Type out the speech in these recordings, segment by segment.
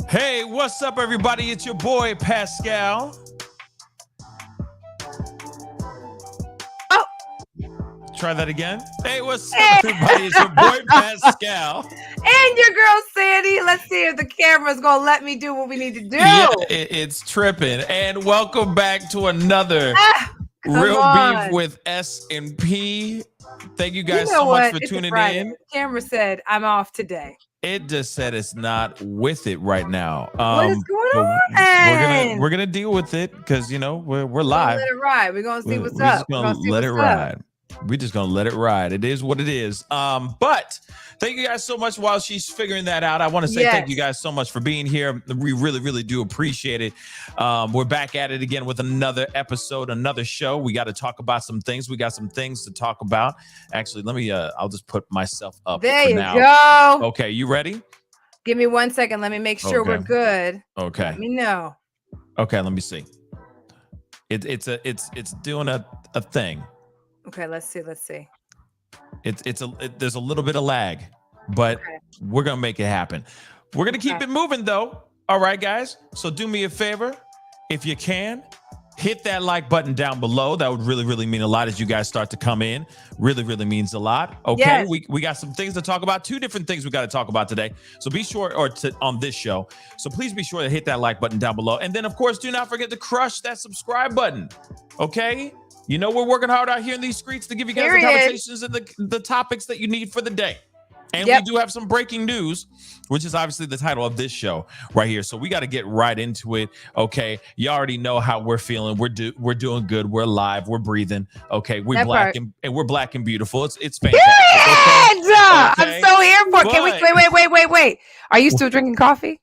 Hey, what's up, everybody? It's your boy, Pascal. Oh. Try that again. Hey, what's up, everybody? It's your boy, Pascal. And your girl, Sandy. Let's see if the camera's going to let me do what we need to do. Yeah, it's tripping. And welcome back to another Real Beef with S&P. Thank you guys so much for tuning in. The camera said, I'm off today. It just said it's not with it right now. What is going on? We're gonna deal with it because we're live. Let it ride. We're gonna see what's up. We're just gonna let it ride. We're just gonna let it ride. It is what it is. But thank you guys so much. While she's figuring that out, I want to say thank you guys so much for being here. We really, really do appreciate it. We're back at it again with another episode, another show. We got to talk about some things. We got some things to talk about. Actually, let me. I'll just put myself up. There you go. Okay, you ready? Give me 1 second. Let me make sure we're good. Okay. Let me know. Okay, let me see. It's doing a thing. Okay, let's see. There's a little bit of lag, but we're gonna make it happen. We're gonna keep it moving though. All right, guys. So do me a favor, if you can, hit that like button down below. That would really, really mean a lot as you guys start to come in. Really, really means a lot. Okay, yes. We got some things to talk about. 2 different things we got to talk about today. So be sure, on this show. So please be sure to hit that like button down below, and then of course do not forget to crush that subscribe button. Okay. We're working hard out here in these streets to give you guys the conversations and the topics that you need for the day. And we do have some breaking news, which is obviously the title of this show right here. So we got to get right into it. Okay. You already know how we're feeling. We're doing good. We're live. We're breathing. Okay. We're black and we're black and beautiful. It's fantastic. Okay? I'm so here for it. Can we wait. Are you still drinking coffee?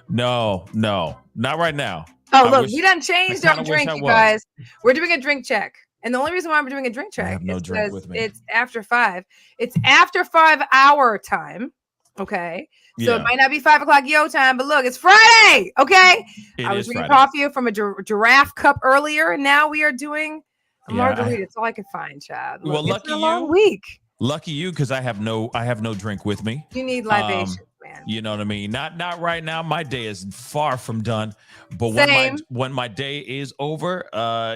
No, not right now. Oh, look, we done changed our drink, you guys. We're doing a drink check. And the only reason why I'm doing a drink check is drink with me. It's after 5. It's after 5 hour time. Okay. So it might not be 5 o'clock yo time, but look, it's Friday. Okay. I was drinking coffee from a giraffe cup earlier, and now we are doing a margarita. It's all I could find, child. Look, well, lucky you. Long week. Lucky you, because I have no drink with me. You need libation. Man. You know what I mean? Not right now. My day is far from done. But when my day is over,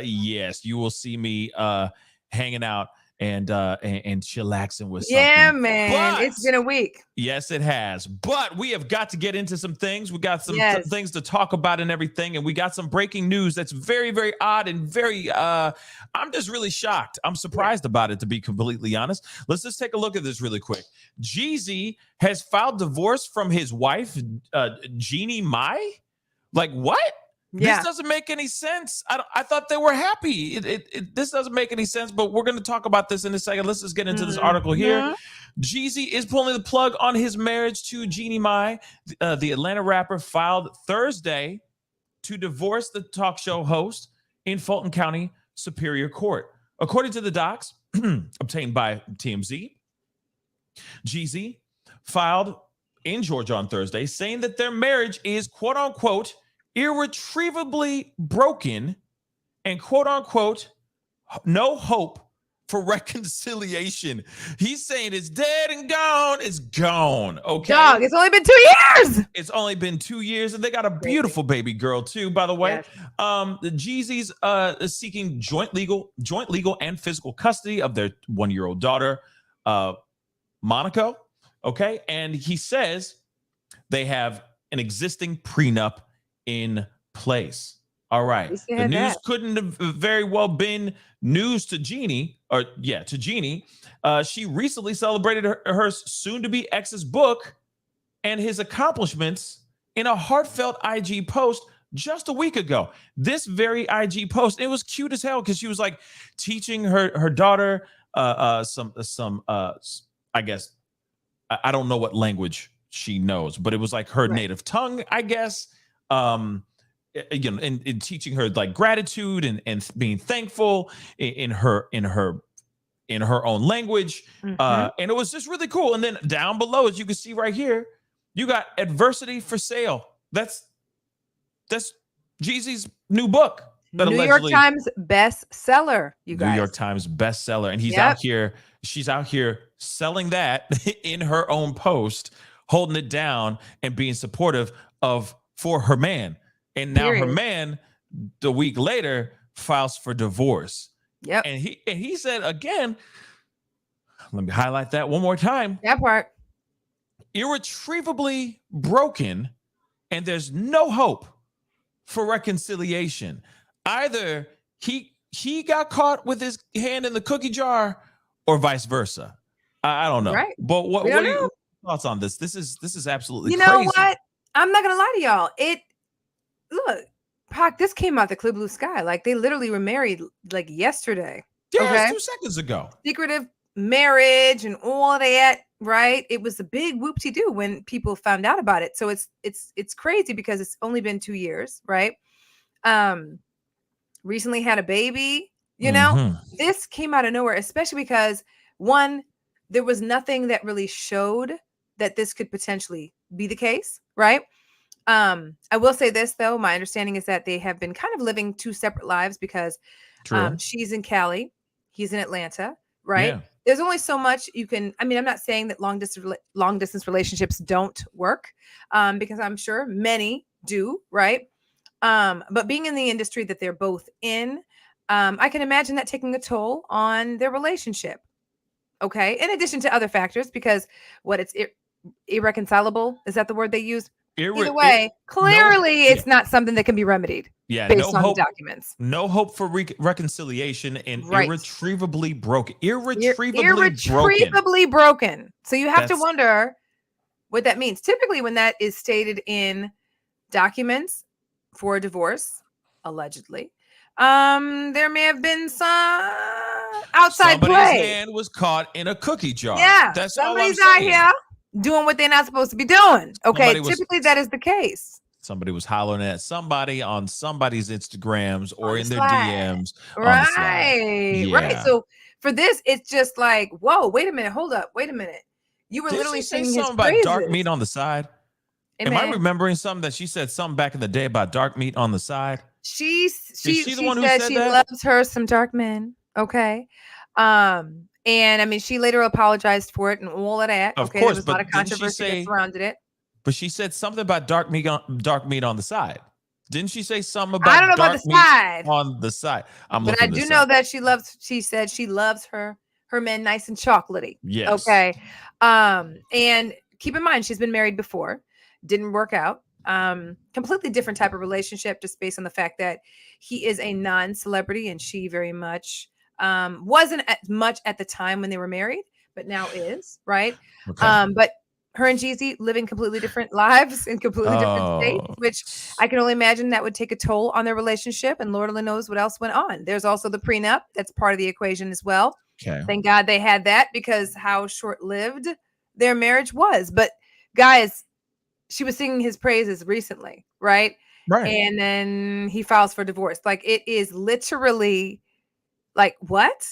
yes, you will see me hanging out and chillaxing with something. Yeah, man. It's been a week. Yes, it has. But we have got to get into some things. We got some things to talk about and everything. And we got some breaking news that's very, very odd and very I'm just really shocked. I'm surprised about it, to be completely honest. Let's just take a look at this really quick. Jeezy has filed divorce from his wife, Jeannie Mai. Like, what? Yeah. This doesn't make any sense. I thought they were happy. This doesn't make any sense, but we're going to talk about this in a second. Let's just get into this article here. Jeezy is pulling the plug on his marriage to Jeannie Mai. The Atlanta rapper filed Thursday to divorce the talk show host in Fulton County Superior Court. According to the docs obtained by TMZ, Jeezy filed in Georgia on Thursday saying that their marriage is, quote unquote, irretrievably broken and, quote unquote, no hope for reconciliation. He's saying it's dead and gone. It's gone. Okay. Dog, it's only been 2 years. It's only been 2 years, and they got a beautiful baby girl too, by the way. Yes. The Jeezy's is seeking joint legal and physical custody of their 1-year-old daughter, Monaco. Okay. And he says they have an existing prenup in place. All right. The news couldn't have very well been news to Jeannie, to Jeannie. She recently celebrated her soon-to-be ex's book and his accomplishments in a heartfelt IG post just a week ago. This very IG post, it was cute as hell because she was like teaching her daughter some I guess, I don't know what language she knows, but it was like her native tongue, I guess. you know, in teaching her like gratitude and being thankful in her own language. And it was just really cool. And then down below, as you can see right here, you got Adversity for Sale. That's Jeezy's new book. New York Times bestseller, you guys. New York Times bestseller. And she's out here selling that in her own post, holding it down and being supportive for her man. And now her man, the week later, files for divorce. Yep. And he said again, let me highlight that one more time. That part. Irretrievably broken, and there's no hope for reconciliation. Either he got caught with his hand in the cookie jar, or vice versa. I don't know. Right. But what are your thoughts on this? This is absolutely crazy. You know what? I'm not gonna lie to y'all. Look, Pac, this came out the clear blue sky. Like they literally were married like yesterday. Yeah, okay? 2 seconds ago. Secretive marriage and all that, right? It was a big whoop-de-doo when people found out about it. So it's crazy because it's only been 2 years, right? Recently had a baby, you know. This came out of nowhere, especially because one, there was nothing that really showed that this could potentially be the case, right? I will say this though, my understanding is that they have been kind of living 2 separate lives because she's in Cali, he's in Atlanta, right? Yeah. There's only so much you can, I mean, I'm not saying that long distance relationships don't work, because I'm sure many do, right? But being in the industry that they're both in, I can imagine that taking a toll on their relationship. Okay. In addition to other factors, because it's irreconcilable. Is that the word they use? Either way, clearly it's not something that can be remedied. Yeah, based on the documents. No hope for reconciliation, and irretrievably broken. Irretrievably broken. So you have to wonder what that means. Typically, when that is stated in documents for a divorce, allegedly, there may have been some outside Somebody's play. hand was caught in a cookie jar. Yeah, that's somebody's out here doing what they're not supposed to be doing. Okay, typically that is the case. Somebody was hollering at somebody on somebody's Instagrams or in their DMs. Right. So for this, it's just like, whoa, wait a minute, hold up, wait a minute. You were literally saying something about dark meat on the side. Am I remembering something that she said something back in the day about dark meat on the side? She said she loves her some dark men. Okay. And I mean, she later apologized for it and all of that. Of course, there was a lot of controversy that surrounded it. But she said something about dark meat on the side. Didn't she say something about? I don't know about the side. On the side. But I do know that she said she loves her men nice and chocolatey. Yes. Okay. And keep in mind, she's been married before. Didn't work out. Completely different type of relationship, just based on the fact that he is a non-celebrity and she very much wasn't as much at the time when they were married, but now is, right? Okay. But her and Jeezy living completely different lives in completely different states, which I can only imagine that would take a toll on their relationship. And Lord only knows what else went on. There's also the prenup. That's part of the equation as well. Okay. Thank God they had that, because how short-lived their marriage was. But guys, she was singing his praises recently, right? Right. And then he files for divorce. Like, it is literally like, what?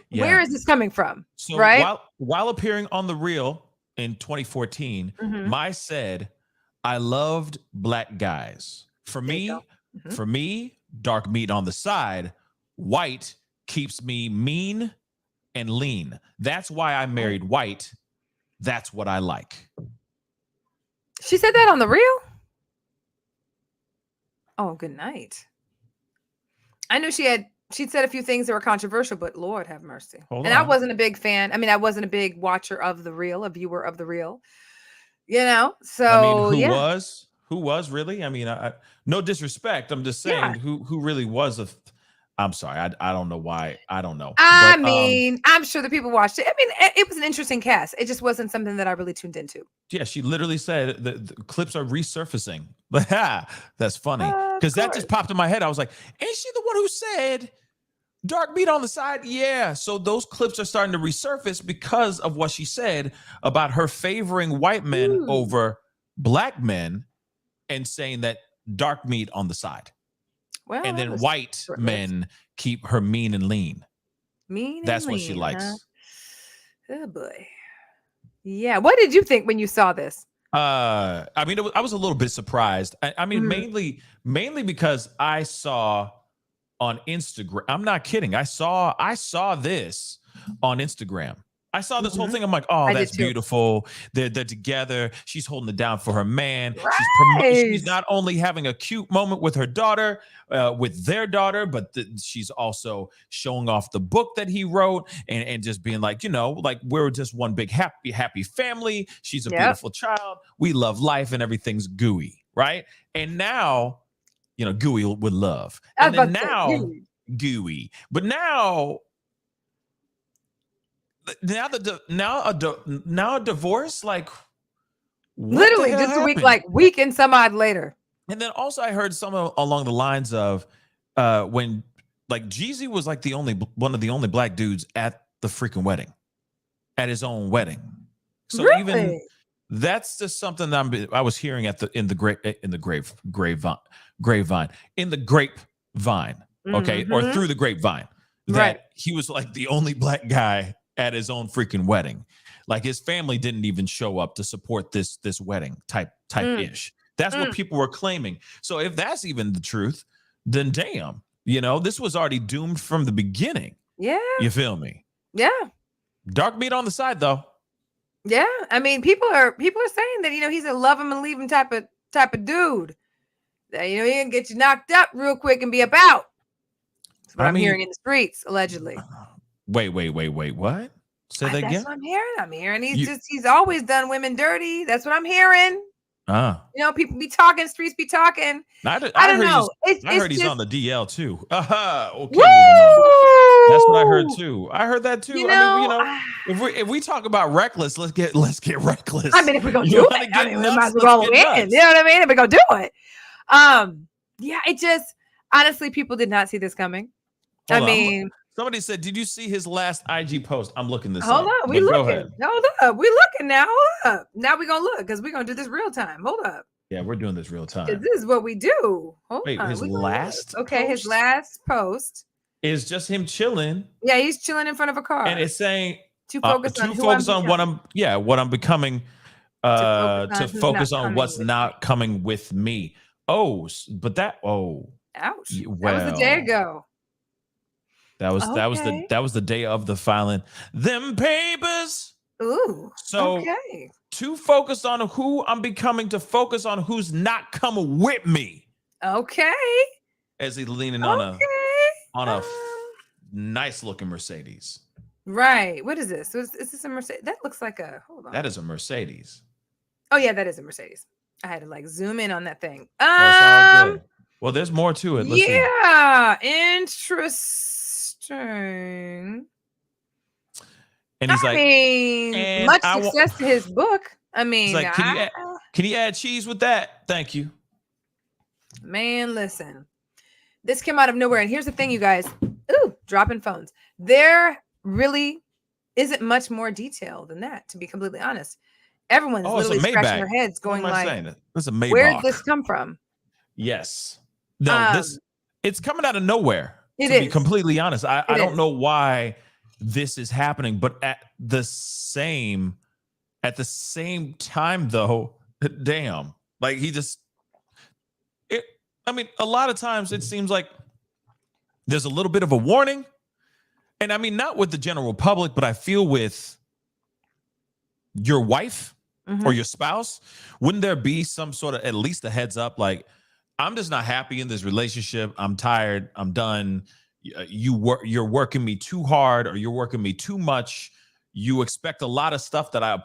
Yeah. Where is this coming from? So right? While appearing on The Real in 2014, Mai said, "I loved black guys. For me, dark meat on the side, white keeps me mean and lean. That's why I married white. That's what I like." She said that on The Real? Oh, good night. I knew she'd said a few things that were controversial, but Lord have mercy. I wasn't a big fan. I mean, I wasn't a big watcher of The Real, a viewer of The Real, you know? So, I mean, who was really? I mean, no disrespect. I'm just saying who really was I'm sorry. I don't know why. I don't know. I mean, I'm sure the people watched it. I mean, it was an interesting cast. It just wasn't something that I really tuned into. Yeah, she literally said the clips are resurfacing. That's funny, because that just popped in my head. I was like, ain't she the one who said dark meat on the side? Yeah. So those clips are starting to resurface because of what she said about her favoring white men over black men, and saying that dark meat on the side. Well, and then white men keep her mean and lean. That's what she likes. Huh? Oh boy. Yeah. What did you think when you saw this? I mean, I was a little bit surprised. I mean, mainly because I saw on Instagram. I'm not kidding. I saw this on Instagram. I saw this whole thing. I'm like, oh, that's beautiful. They're together. She's holding it down for her man. Right. She's not only having a cute moment with her daughter, with their daughter, but she's also showing off the book that he wrote and just being like, like we're just one big happy family. She's a beautiful child. We love life and everything's gooey, right? And now, gooey with love. And then now, gooey. But now a divorce, like literally just a week and some odd later. And then also I heard some along the lines of when like Jeezy was like one of the only black dudes at the freaking wedding, at his own wedding. So even that's just something that I was hearing in the grapevine, okay, or through the grapevine, that he was like the only black guy at his own freaking wedding. Like his family didn't even show up to support this wedding type ish. That's what people were claiming. So if that's even the truth, then damn, this was already doomed from the beginning. Yeah. You feel me? Yeah. Dark meat on the side though. Yeah. I mean, people are saying that, he's a love him and leave him type of dude. That, he can get you knocked up real quick and be about. That's what I'm hearing in the streets, allegedly. Wait, what? Say that again? That's what I'm hearing. He's always done women dirty. That's what I'm hearing. People be talking, streets be talking. I don't know. I heard he's on the DL too. Okay. Woo! That's what I heard too. I heard that too. If we talk about reckless, let's get reckless. I mean, if we're gonna do it, we might as well go in. You know what I mean? If we're gonna do it. It just honestly, people did not see this coming. Somebody said, "Did you see his last IG post?" I'm looking this up. Hold on, we looking. Hold up, we looking now. Hold up. Now we're gonna look because we're gonna do this real time. Hold up. Yeah, we're doing this real time. This is what we do. Wait, his last? Okay, his last post is just him chilling. Yeah, he's chilling in front of a car, and it's saying to focus on what I'm becoming. To focus on what's not coming with me. Oh, but that. Oh, ouch! Well, that was a day ago. That was the day of the filing them papers. Ooh. So to focus on who I'm becoming, to focus on who's not coming with me. Okay. As he's leaning on a nice looking Mercedes. Right. What is this? Is this a Mercedes? That looks like a. Hold on. That is a Mercedes. Oh yeah, that is a Mercedes. I had to zoom in on that thing. Well, there's more to it. Let's see. Interesting. And he's much success to his book. I mean, he's like, can you add cheese with that? Thank you. Man, listen. This came out of nowhere. And here's the thing, you guys. Ooh, dropping phones. There really isn't much more detail than that, to be completely honest. Everyone's literally scratching their heads going That's a Maybach. Where did this come from? Yes. No, it's coming out of nowhere. To be completely honest, I don't know why this is happening, but at the same time though, damn, like a lot of times it seems like there's a little bit of a warning, and I mean not with the general public, but I feel with your wife or your spouse, wouldn't there be some sort of at least a heads up, like, I'm just not happy in this relationship. I'm tired. I'm done. You're working me too hard, or you're working me too much. You expect a lot of stuff that I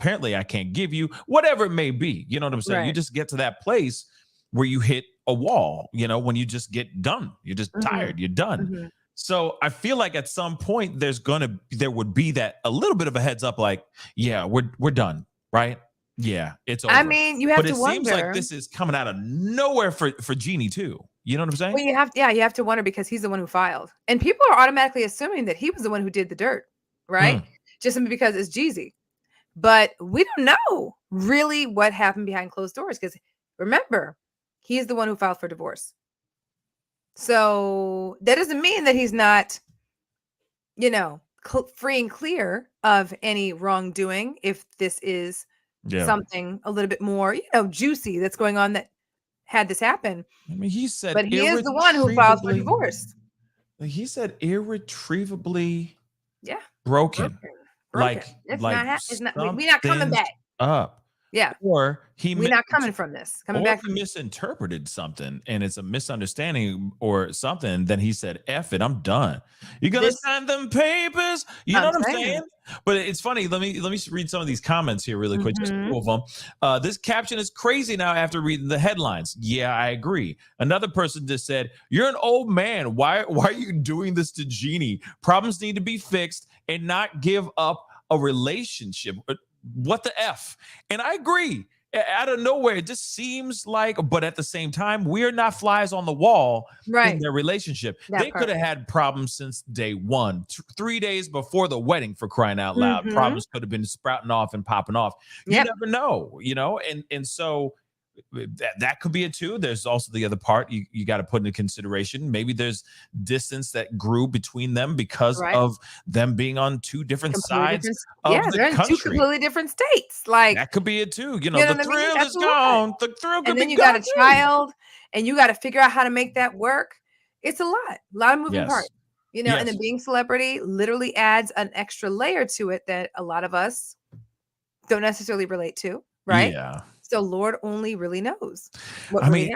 can't give you, whatever it may be. You know what I'm saying? Right. You just get to that place where you hit a wall, when you just get done. You're just tired. You're done. So I feel like at some point there would be that a little bit of a heads up, like, yeah, we're done. Right. Yeah, it's over. I mean, you have to wonder. But it seems like this is coming out of nowhere for Jeanie too. You know what I'm saying? Well, you have to wonder because he's the one who filed, and people are automatically assuming that he was the one who did the dirt, right? Just simply because it's Jeezy. But we don't know really what happened behind closed doors, because remember, He's the one who filed for divorce. So that doesn't mean that he's not, free and clear of any wrongdoing. If this is something a little bit more, juicy that's going on that had this happen. I mean, he said, but he is the one who filed for divorce. He said irretrievably broken. Like we're not coming back up. Yeah. Or we're not coming from this. Coming back. He misinterpreted something and it's a misunderstanding or something. Then he said, F it, I'm done. You're gonna sign them papers. You know what I'm saying? But it's funny. Let me read some of these comments here really quick. Just two of them. This caption is crazy now after reading the headlines. Yeah, I agree. Another person just said, you're an old man. Why are you doing this to Jeannie? Problems need to be fixed and not give up a relationship. What the F? And I agree. Out of nowhere, it just seems like, but at the same time, we're not flies on the wall in their relationship. They could have had problems since day one, 3 days before the wedding, for crying out loud. Problems could have been sprouting off and popping off. You never know, and so that could be it too. There's also the other part you got to put into consideration. Maybe there's distance that grew between them because of them being on two different sides of the they're country. In two completely different states. Like that could be it too. The thrill is gone. The thrill could be gone. And then you got a child, and you got to figure out how to make that work. It's a lot of moving parts. And then being celebrity literally adds an extra layer to it that a lot of us don't necessarily relate to. Right? Yeah. So Lord only really knows what really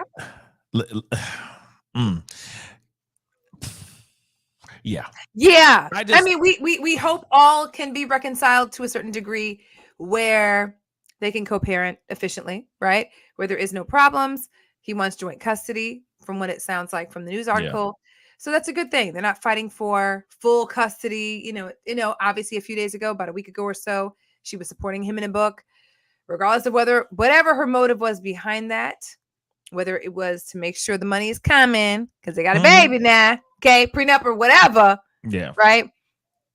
happened. Yeah. I mean, we hope all can be reconciled to a certain degree where they can co-parent efficiently, right? Where there is no problems. He wants joint custody from what it sounds like from the news article. So that's a good thing. They're not fighting for full custody. Obviously a few days ago, about a week ago or so, she was supporting him in a book. Regardless of whatever her motive was behind that, whether it was to make sure the money is coming because they got a baby now, okay, prenup or whatever, right?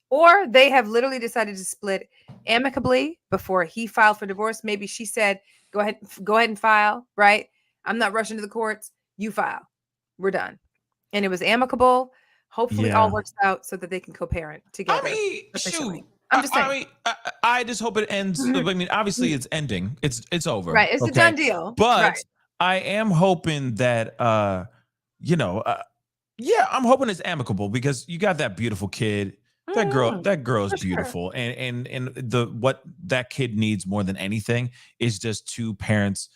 Or they have literally decided to split amicably before he filed for divorce. Maybe she said, go ahead and file, right? I'm not rushing to the courts. You file. We're done. And it was amicable. Hopefully all works out so that they can co-parent together. I mean, shoot. I'm just saying. I just hope it ends. I mean, obviously it's ending. It's over. Right. It's a done deal. But I am hoping that, I'm hoping it's amicable because you got that beautiful kid. That girl's beautiful. Sure. And what that kid needs more than anything is just two parents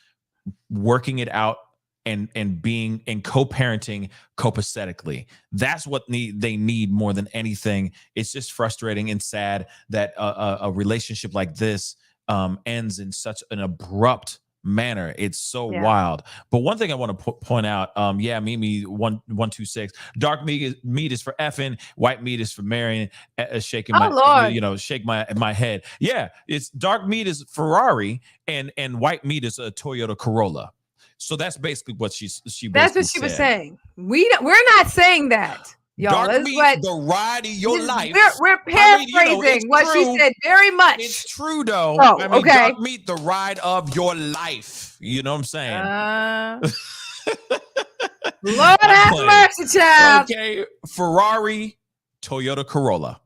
working it out and being and co-parenting copacetically. That's what they need more than anything. It's just frustrating and sad that a relationship like this ends in such an abrupt manner. It's so wild. But one thing I want to point out, Mimi 126, dark meat is for effing, white meat is for marrying, shaking shake my head. Yeah, it's dark meat is Ferrari and white meat is a Toyota Corolla. So that's basically what she that's what she was saying. We're not saying that, y'all. Dark meat, the ride of your life. We're paraphrasing what she said very much. It's true though. Dark meat, the ride of your life. You know what I'm saying? Lord have mercy, child. Okay, Ferrari, Toyota Corolla.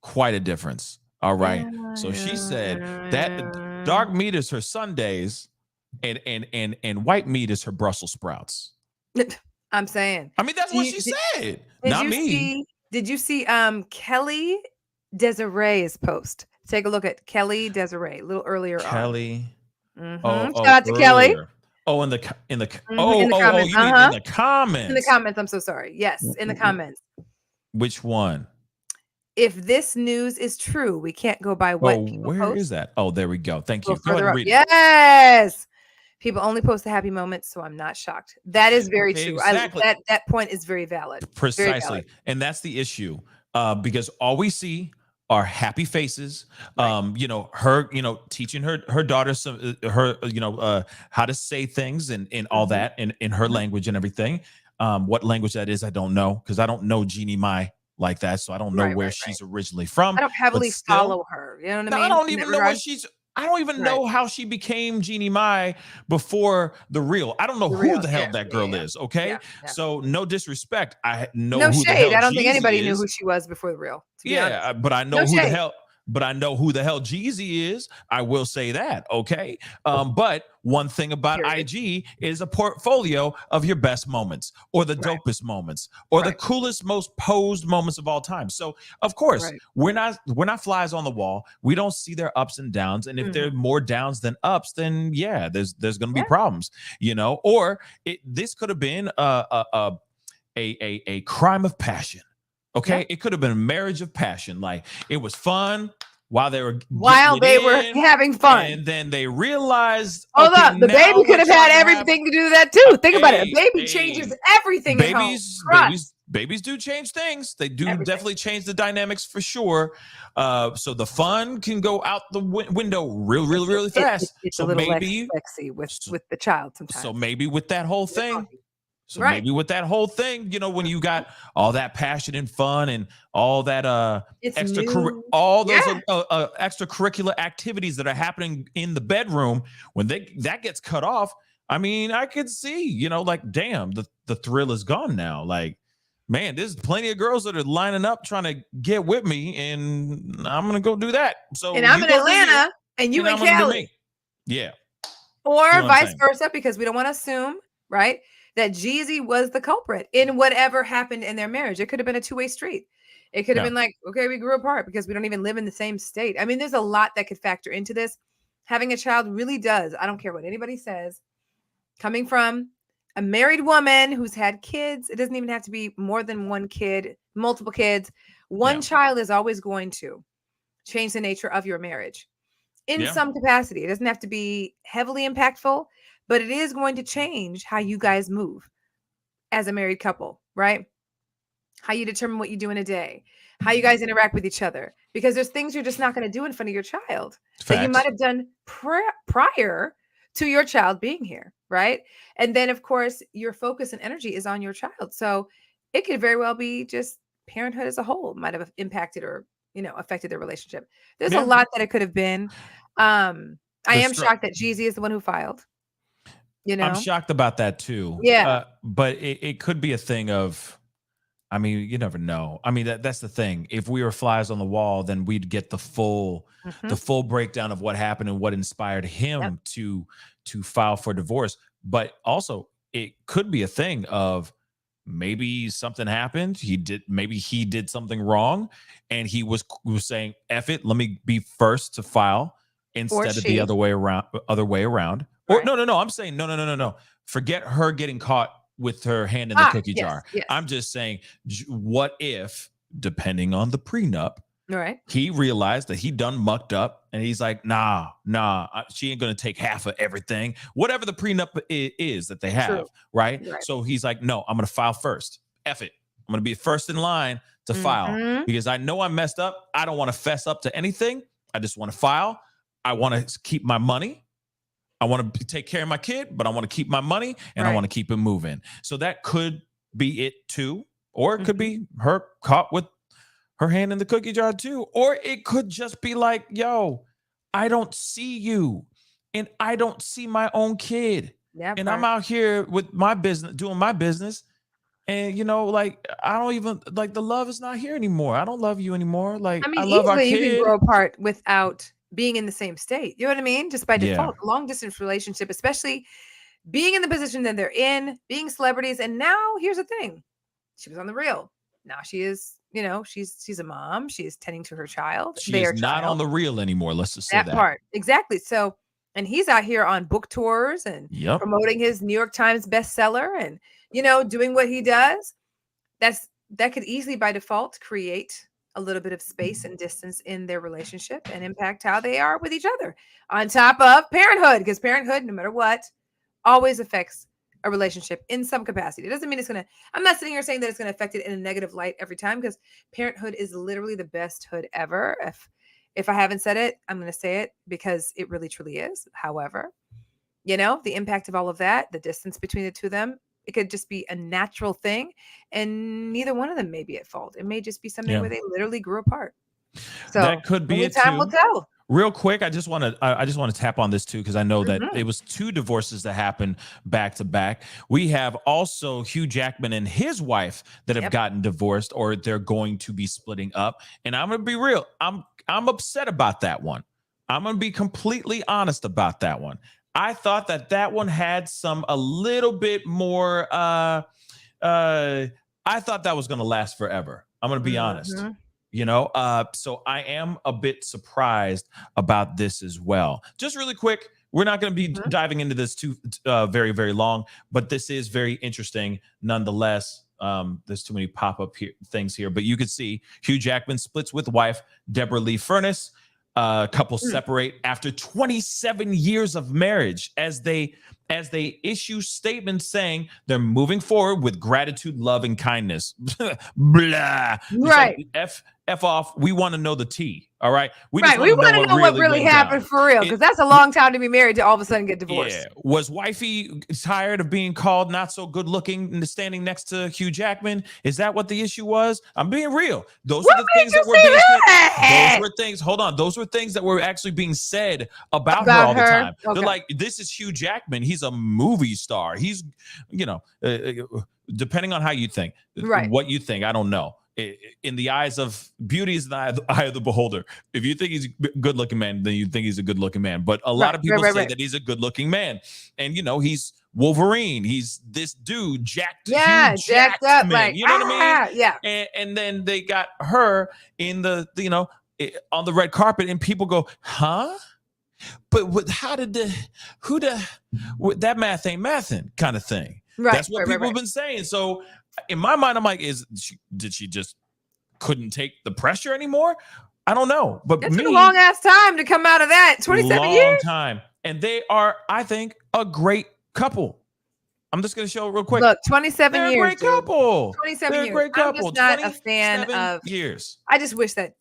Quite a difference. All right. So she said that dark meat is her Sundays. And white meat is her Brussels sprouts. I'm saying. I mean, that's what she said. Not me. Did you see Kelly Desiree's post? Take a look at Kelly Desiree a little earlier. Kelly. Shout out to Kelly. Oh, in the comments. You mean in the comments? In the comments. I'm so sorry. Yes, in the comments. Which one? If this news is true, we can't go by what people where post. Is that? Oh, there we go. Thank you. Go ahead and read it. Yes. People only post the happy moments, so I'm not shocked. That is very true. Exactly. That point is very valid. Precisely. Very valid. And that's the issue. Because all we see are happy faces. Right. Her, teaching her daughter some how to say things and all that in her language and everything. What language that is, I don't know, because I don't know Jeannie Mai like that, so I don't know where she's originally from. I don't heavily follow her. You know what I mean? I don't even know where she's. I don't even know how she became Jeannie Mai before The Real. I don't know who the hell that girl is. Okay. So no disrespect. I know no who shade. the hell I don't think Jeezy anybody is. knew who she was before The Real. To be honest. But I know who the hell. But I know who the hell Jeezy is. I will say that. Okay. But one thing about IG is a portfolio of your best moments or the dopest moments or the coolest, most posed moments of all time. So of course we're not flies on the wall. We don't see their ups and downs. And if there are more downs than ups, then there's going to be problems, or this could have been a crime of passion. Okay. It could have been a marriage of passion. Like it was fun while they were having fun. And then they realized, hold on, the baby could have had everything to do with that too. Think about it. A baby changes everything. Babies do change things. They do definitely change the dynamics for sure. So the fun can go out the window really fast. It's a little maybe sexy with the child sometimes. So maybe with that whole thing. So maybe with that whole thing, when you got all that passion and fun and all that extracurricular activities that are happening in the bedroom, when that gets cut off, I mean, I could see, like, damn, the thrill is gone now. Like, man, there's plenty of girls that are lining up trying to get with me, and I'm gonna go do that. So and I'm in Atlanta, and you in Cali. Yeah. Or vice versa, because we don't want to assume, right, that Jeezy was the culprit in whatever happened in their marriage. It could have been a two-way street. It could have been like, okay, we grew apart because we don't even live in the same state. I mean, there's a lot that could factor into this. Having a child really does. I don't care what anybody says. Coming from a married woman who's had kids, it doesn't even have to be more than one kid, multiple kids. One child is always going to change the nature of your marriage in some capacity. It doesn't have to be heavily impactful, but it is going to change how you guys move as a married couple, right? How you determine what you do in a day, how you guys interact with each other, because there's things you're just not going to do in front of your child that you might have done prior to your child being here, right? And then, of course, your focus and energy is on your child. So it could very well be just parenthood as a whole might have impacted or, affected their relationship. There's a lot that it could have been. I am shocked that Jeezy is the one who filed. I'm shocked about that too. Yeah. But it could be a thing of, I mean, you never know. I mean, that's the thing. If we were flies on the wall, then we'd get the full breakdown of what happened and what inspired him to file for divorce. But also it could be a thing of maybe something happened. Maybe he did something wrong and he was saying, F it, let me be first to file instead of the other way around. Or no. I'm saying no. Forget her getting caught with her hand in the cookie jar. Yes. I'm just saying, what if, depending on the prenup, he realized that he done mucked up and he's like, nah, she ain't gonna take half of everything, whatever the prenup is that they have, right? So he's like, no, I'm gonna file first. F it. I'm gonna be first in line to file because I know I messed up. I don't want to fess up to anything. I just want to file. I want to keep my money. I want to take care of my kid, but I want to keep my money and I want to keep it moving. So that could be it too. Or it could be her caught with her hand in the cookie jar too. Or it could just be like, yo, I don't see you and I don't see my own kid. And I'm out here with my business, doing my business. And, like, I don't even, like, the love is not here anymore. I don't love you anymore. Like, I love our kid. You can grow apart without being in the same state. You know what I mean? Just by default, long distance relationship, especially being in the position that they're in, being celebrities. And now here's the thing. She was on The Real. Now she is, she's a mom. She is tending to her child. She is not on The Real anymore. Let's just say that part. Exactly. So, and he's out here on book tours and promoting his New York Times bestseller and, doing what he does. That could easily by default create a little bit of space and distance in their relationship and impact how they are with each other on top of parenthood, because parenthood, no matter what, always affects a relationship in some capacity. It doesn't mean I'm not sitting here saying that it's going to affect it in a negative light every time, because parenthood is literally the best hood ever. If I haven't said it, I'm going to say it because it really truly is. However, the impact of all of that, the distance between the two of them, it could just be a natural thing, and neither one of them may be at fault. It may just be something where they literally grew apart. So that could be it time too. will tell. Real quick, I just want to tap on this too, because I know that it was 2 divorces that happened back to back. We have also Hugh Jackman and his wife that have gotten divorced, or they're going to be splitting up. And I'm gonna be real, I'm upset about that one. I'm gonna be completely honest about that one. I thought that one had a little bit more. I thought that was gonna last forever. I'm gonna be honest. So I am a bit surprised about this as well. Just really quick, we're not going to be diving into this too very, very long, but this is very interesting nonetheless. There's too many pop-up things here, but you can see Hugh Jackman splits with wife Deborah Lee Furness. Couple separate after 27 years of marriage as they issue statements saying they're moving forward with gratitude, love, and kindness. Blah. Right. Like, F off. We want to know the tea. All right. We want to know what really happened for real, because that's a long time to be married to all of a sudden get divorced. Yeah. Was wifey tired of being called not so good looking and standing next to Hugh Jackman? Is that what the issue was? I'm being real. Those are the things that were being said. Those were things. Hold on. Those were things that were actually being said about her all the time. Okay. They're like, this is Hugh Jackman. He's a movie star. He's, depending on how you think, what you think, I don't know. In the eyes of beauty is the eye of the beholder. If you think he's a good looking man, then you think he's a good looking man. But a lot of people say that he's a good looking man. And, he's Wolverine. He's this dude jacked up. Like, you know what I mean? Yeah. And then they got her in the, on the red carpet, and people go, huh? But that math ain't mathin' kind of thing. Right. That's what people have been saying. So in my mind, I'm like, did she just couldn't take the pressure anymore? I don't know. But it took a long ass time to come out of that. 27 years. Long time. And they are, I think, a great couple. I'm just going to show it real quick. Look, 27 years. They're a great couple. 27 years. Great couple. I'm just not a fan of years. I just wish that,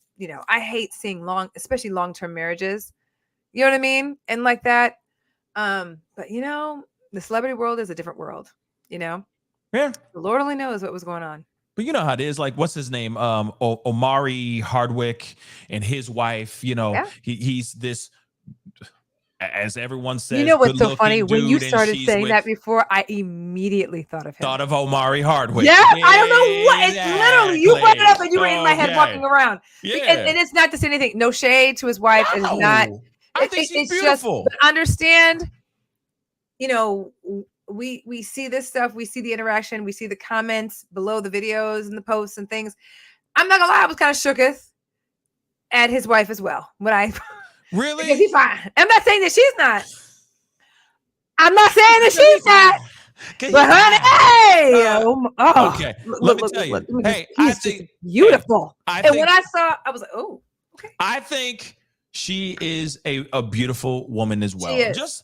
I hate seeing especially long-term marriages. You know what I mean? And like that. But the celebrity world is a different world, Yeah. The Lord only knows what was going on. But you know how it is. Like, what's his name? Omari Hardwick and his wife. He's this, as everyone says. You know what's so funny? When you started saying that before, I immediately thought of him. Thought of Omari Hardwick. Yeah, I don't know what. It's literally you brought it up and you were in my head walking around. Yeah. And it's not to say anything. No shade to his wife. No. It is not. I think she's beautiful. Just understand. We see this stuff. We see the interaction. We see the comments below the videos and the posts and things. I'm not gonna lie, I was kind of shooketh at his wife as well. Really? Because he's fine. I'm not saying that she's not. I'm not saying that she's not. But honey, okay. Let me tell you. Hey, I think beautiful. And when I saw, I was like, oh, okay. I think she is a beautiful woman as well. She is.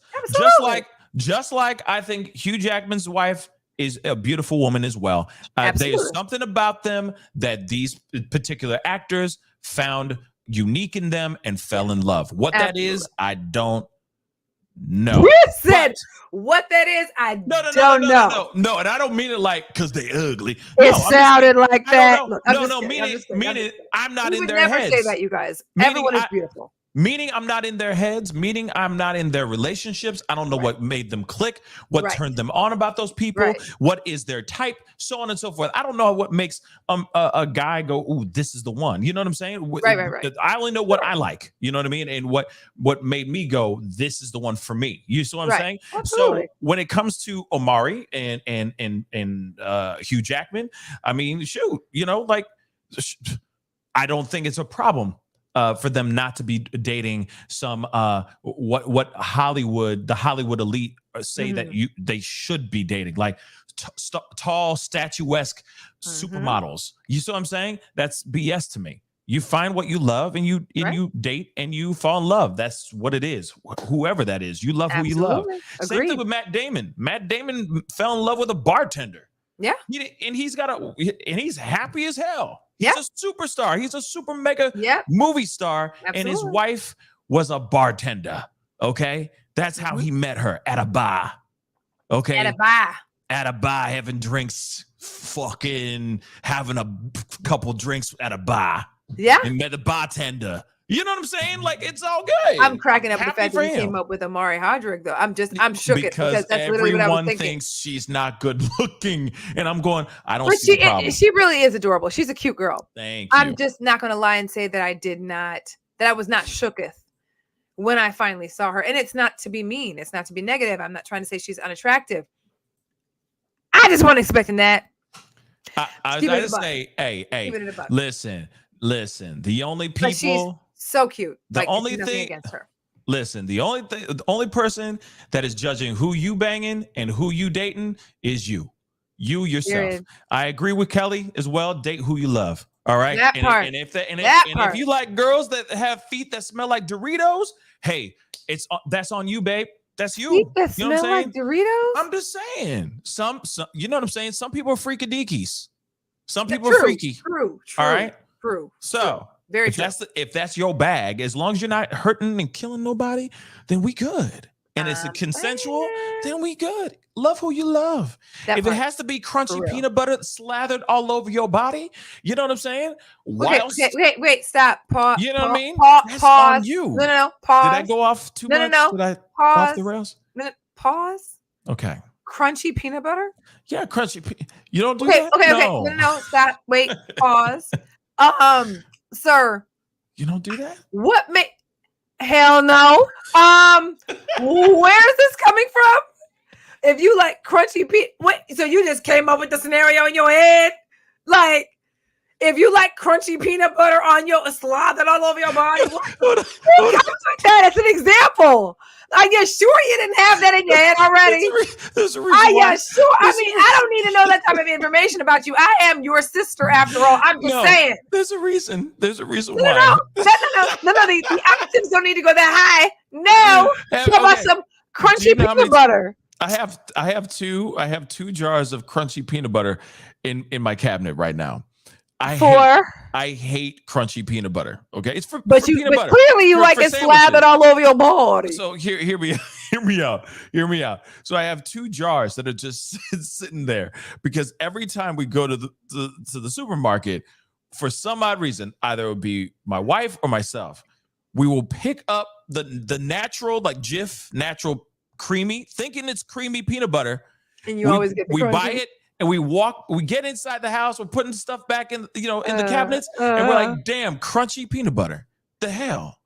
Just like I think Hugh Jackman's wife is a beautiful woman as well. There's something about them that these particular actors found unique in them and fell in love. What that is, I don't know. Listen, what that is, I don't know. No, and I don't mean it like because they ugly. It sounded like that. Meaning I'm not in their heads. We would never say that, you guys. Everyone is beautiful. Meaning I'm not in their heads, meaning I'm not in their relationships. I don't know what made them click, what turned them on about those people, what is their type, so on and so forth. I don't know what makes a guy go, ooh, this is the one. You know what I'm saying? Right. I only know what I like. You know what I mean? And what made me go, this is the one for me. You see what I'm saying? Absolutely. So when it comes to Omari and Hugh Jackman, I mean, shoot, I don't think it's a problem. For them not to be dating some what Hollywood, the Hollywood elite say that they should be dating, like tall, statuesque supermodels. You see what I'm saying? That's BS to me. You find what you love and you date and you fall in love. That's what it is. Whoever that is, you love who you love. Agreed. Same thing with Matt Damon. Matt Damon fell in love with a bartender. Yeah, and he's happy as hell. He's a superstar. He's a super mega movie star. Absolutely. And his wife was a bartender. Okay. That's how he met her, at a bar. Okay. At a bar, having drinks, fucking having a couple drinks at a bar. Yeah. And met the bartender. You know what I'm saying? Like, it's all good. I'm cracking up at the fact that he came up with Amari Hodrick, though. I'm shook because that's literally what I was thinking. Everyone thinks she's not good looking, and I'm going, I don't but see the problem. She really is adorable. She's a cute girl. Thank you. I'm just not going to lie and say that I was not shooketh when I finally saw her. And it's not to be mean. It's not to be negative. I'm not trying to say she's unattractive. I just wasn't expecting that. I just say, hey, listen. The only people. So cute. The only thing against her. Listen, the only person that is judging who you banging and who you dating is you yourself. I agree with Kelly as well. Date who you love. All right. And if you like girls that have feet that smell like Doritos, hey, that's on you, babe. That's you. Feet that smell like Doritos? I'm just saying. Some you know what I'm saying? Some people are freakideekies. Some people are freaky. True. All right. True. So if that's your bag, as long as you're not hurting and killing nobody, then we good. And it's a consensual, then we good. Love who you love. If it has to be crunchy peanut butter slathered all over your body, you know what I'm saying? Wait, stop. Pause. You know what I mean? That's on you. No, pause. Did I go off too much? No. Did I pause. Off the rails? Pause. Okay. Crunchy peanut butter? Yeah, crunchy. You don't do that? Okay. No, stop. Wait, pause. Sir. You don't do that? What Hell no. Where is this coming from? If you like crunchy so you just came up with the scenario in your head? Like, if you like crunchy peanut butter on your slathered all over your body, that's an example. Are you sure you didn't have that in your head already? There's a reason. Are you sure? I don't need to know that type of information about you. I am your sister after all. I'm just saying. There's a reason. There's a reason why. No. The octaves don't need to go that high. No. How about some crunchy peanut butter? I have two jars of crunchy peanut butter in my cabinet right now. I hate crunchy peanut butter. Okay, it's for peanut butter. Clearly you like it slathered all over your body. So hear me out. So I have two jars that are just sitting there because every time we go to the supermarket, for some odd reason, either it would be my wife or myself, we will pick up the natural, like Jif natural creamy, thinking it's creamy peanut butter. And you always get the we buy it. And we get inside the house, we're putting stuff back in the cabinets, and we're like, damn, crunchy peanut butter. The hell?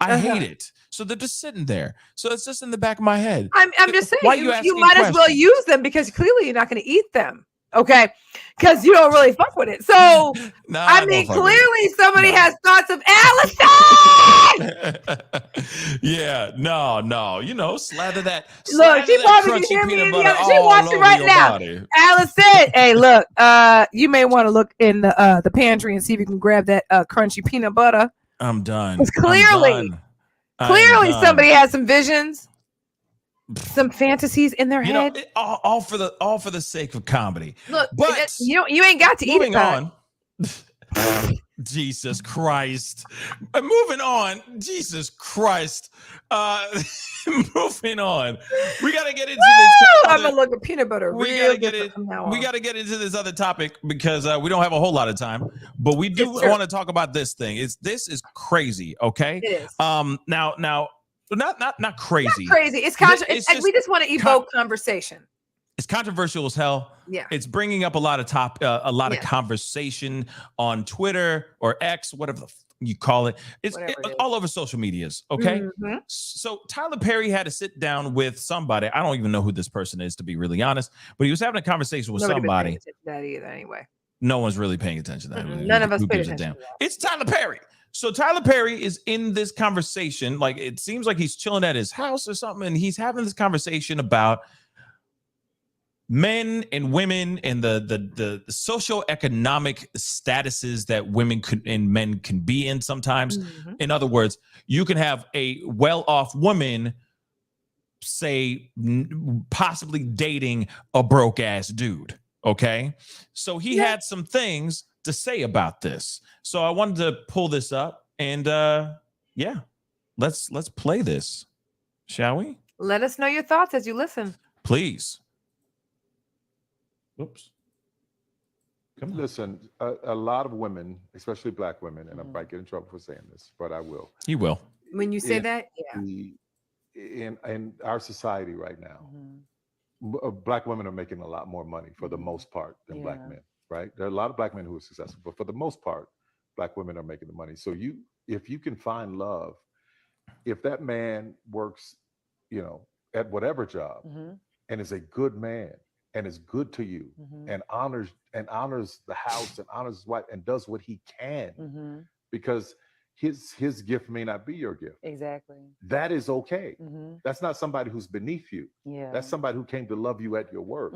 I hate it. So they're just sitting there. So it's just in the back of my head. I'm just saying, you might as well use them because clearly you're not going to eat them. Okay, because you don't really fuck with it. So clearly somebody has thoughts of Allison. Yeah, no, slather that. Look, she probably can hear me in the other. She watching right now. Body. Allison, hey, look, you may want to look in the pantry and see if you can grab that crunchy peanut butter. I'm done. Because clearly somebody has some visions. Some fantasies in their head, all for the sake of comedy. Look, but you ain't got to eat it. Moving on. Jesus Christ. Moving on. Jesus Christ. Moving on. We got to get into this. I'm gonna look at peanut butter. We got to get into this other topic because we don't have a whole lot of time, but we do want to talk about this thing. This is crazy. Okay. It is. Now. Not crazy. Not crazy. It's controversial. We just want to evoke conversation. It's controversial as hell. Yeah. It's bringing up a lot of of conversation on Twitter or X, whatever you call it. It's all over social medias. Okay. Mm-hmm. So Tyler Perry had to sit down with somebody. I don't even know who this person is, to be really honest, but he was having a conversation with somebody. That either, anyway. No one's really paying attention to that. Mm-hmm. None of us pay attention to that. It's Tyler Perry. So Tyler Perry is in this conversation, like it seems like he's chilling at his house or something, and he's having this conversation about men and women and the socioeconomic statuses that women and men can be in sometimes. Mm-hmm. In other words, you can have a well-off woman, say, possibly dating a broke-ass dude, okay? So he had some things to say about this. So I wanted to pull this up and let's play this. Shall we? Let us know your thoughts as you listen. Please. Oops. Listen, a lot of women, especially black women, and I might get in trouble for saying this, but I will. You will. When you say that, in our society right now, black women are making a lot more money for the most part than black men, right? There are a lot of black men who are successful, but for the most part, black women are making the money. So if you can find love, if that man works, at whatever job and is a good man and is good to you and honors the house and honors his wife and does what he can because his gift may not be your gift. Exactly. That is okay. That's not somebody who's beneath you. Yeah. That's somebody who came to love you at your worth,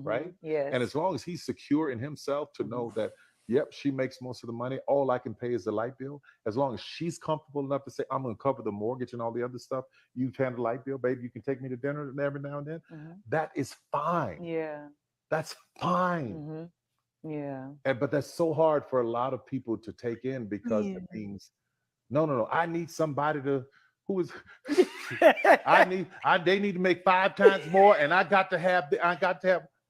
right? Yes. And as long as he's secure in himself to know that, yep, she makes most of the money, all I can pay is the light bill. As long as she's comfortable enough to say, I'm going to cover the mortgage and all the other stuff, you've handled the light bill, baby, you can take me to dinner every now and then. That is fine. Yeah. That's fine. Yeah. But that's so hard for a lot of people to take in because it means, no, I need somebody who is they need to make 5 times more, and I got to have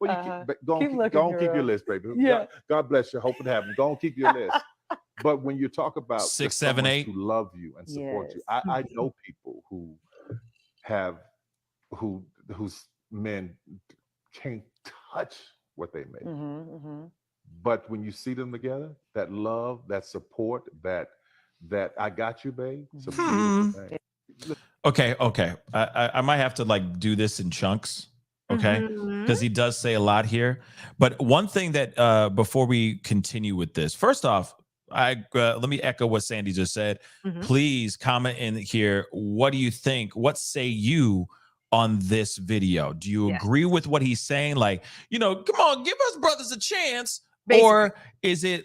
well, go on, keep your list, baby. Yeah. God bless you. Hope it happens. Go on, keep your list. But when you talk about 6, 7, 8 to love you and support you, I know people whose men can't touch what they make. But when you see them together, that love, that support, that I got you, babe. It's a beautiful thing. Okay. I might have to do this in chunks. Okay. Because he does say a lot here. But one thing that before we continue with this, first off, let me echo what Sandy just said. Please comment in here. What do you think? What say you on this video? Do you agree with what he's saying? Come on, give us brothers a chance. Basically. Or is it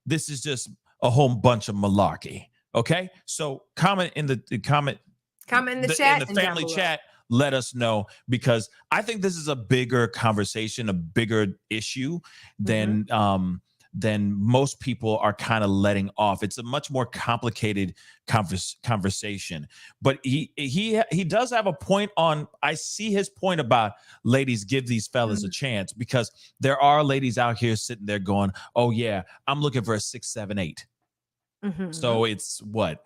this is just a whole bunch of malarkey? Okay. So comment in the chat, in the family chat. Let us know, because I think this is a bigger conversation, a bigger issue than most people are kind of letting off. It's a much more complicated conversation. But he does have a point on. I see his point about ladies, give these fellas a chance, because there are ladies out here sitting there going, "Oh yeah, I'm looking for a 6, 7, 8." So it's what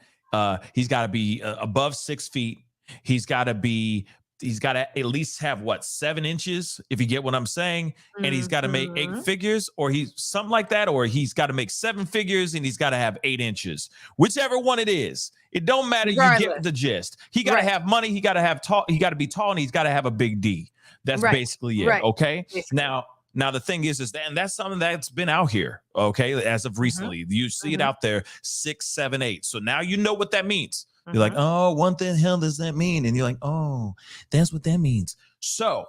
he's got to be above 6 feet. He's got to at least have 7 inches, if you get what I'm saying. And he's got to make 8 figures, or he's something like that, or he's got to make 7 figures and he's got to have 8 inches, whichever one it is. It don't matter. Regardless. You get the gist. He got to have money. He got to have tall. He got to be tall, and he's got to have a big D. That's basically it. Right. Okay. Basically. Now the thing is that, and that's something that's been out here. Okay. As of recently, you see it out there, 6, 7, 8. So now you know what that means. You're like, oh, what the hell does that mean? And you're like, oh, that's what that means. So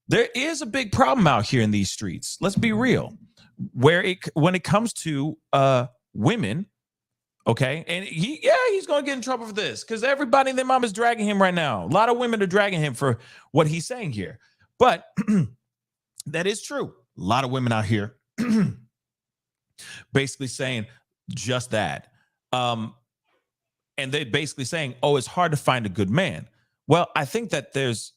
there is a big problem out here in these streets. Let's be real. When it comes to women, okay, and he's going to get in trouble for this, because everybody and their mom is dragging him right now. A lot of women are dragging him for what he's saying here. But that is true. A lot of women out here basically saying just that. And they're basically saying, oh, it's hard to find a good man. Well, I think that there's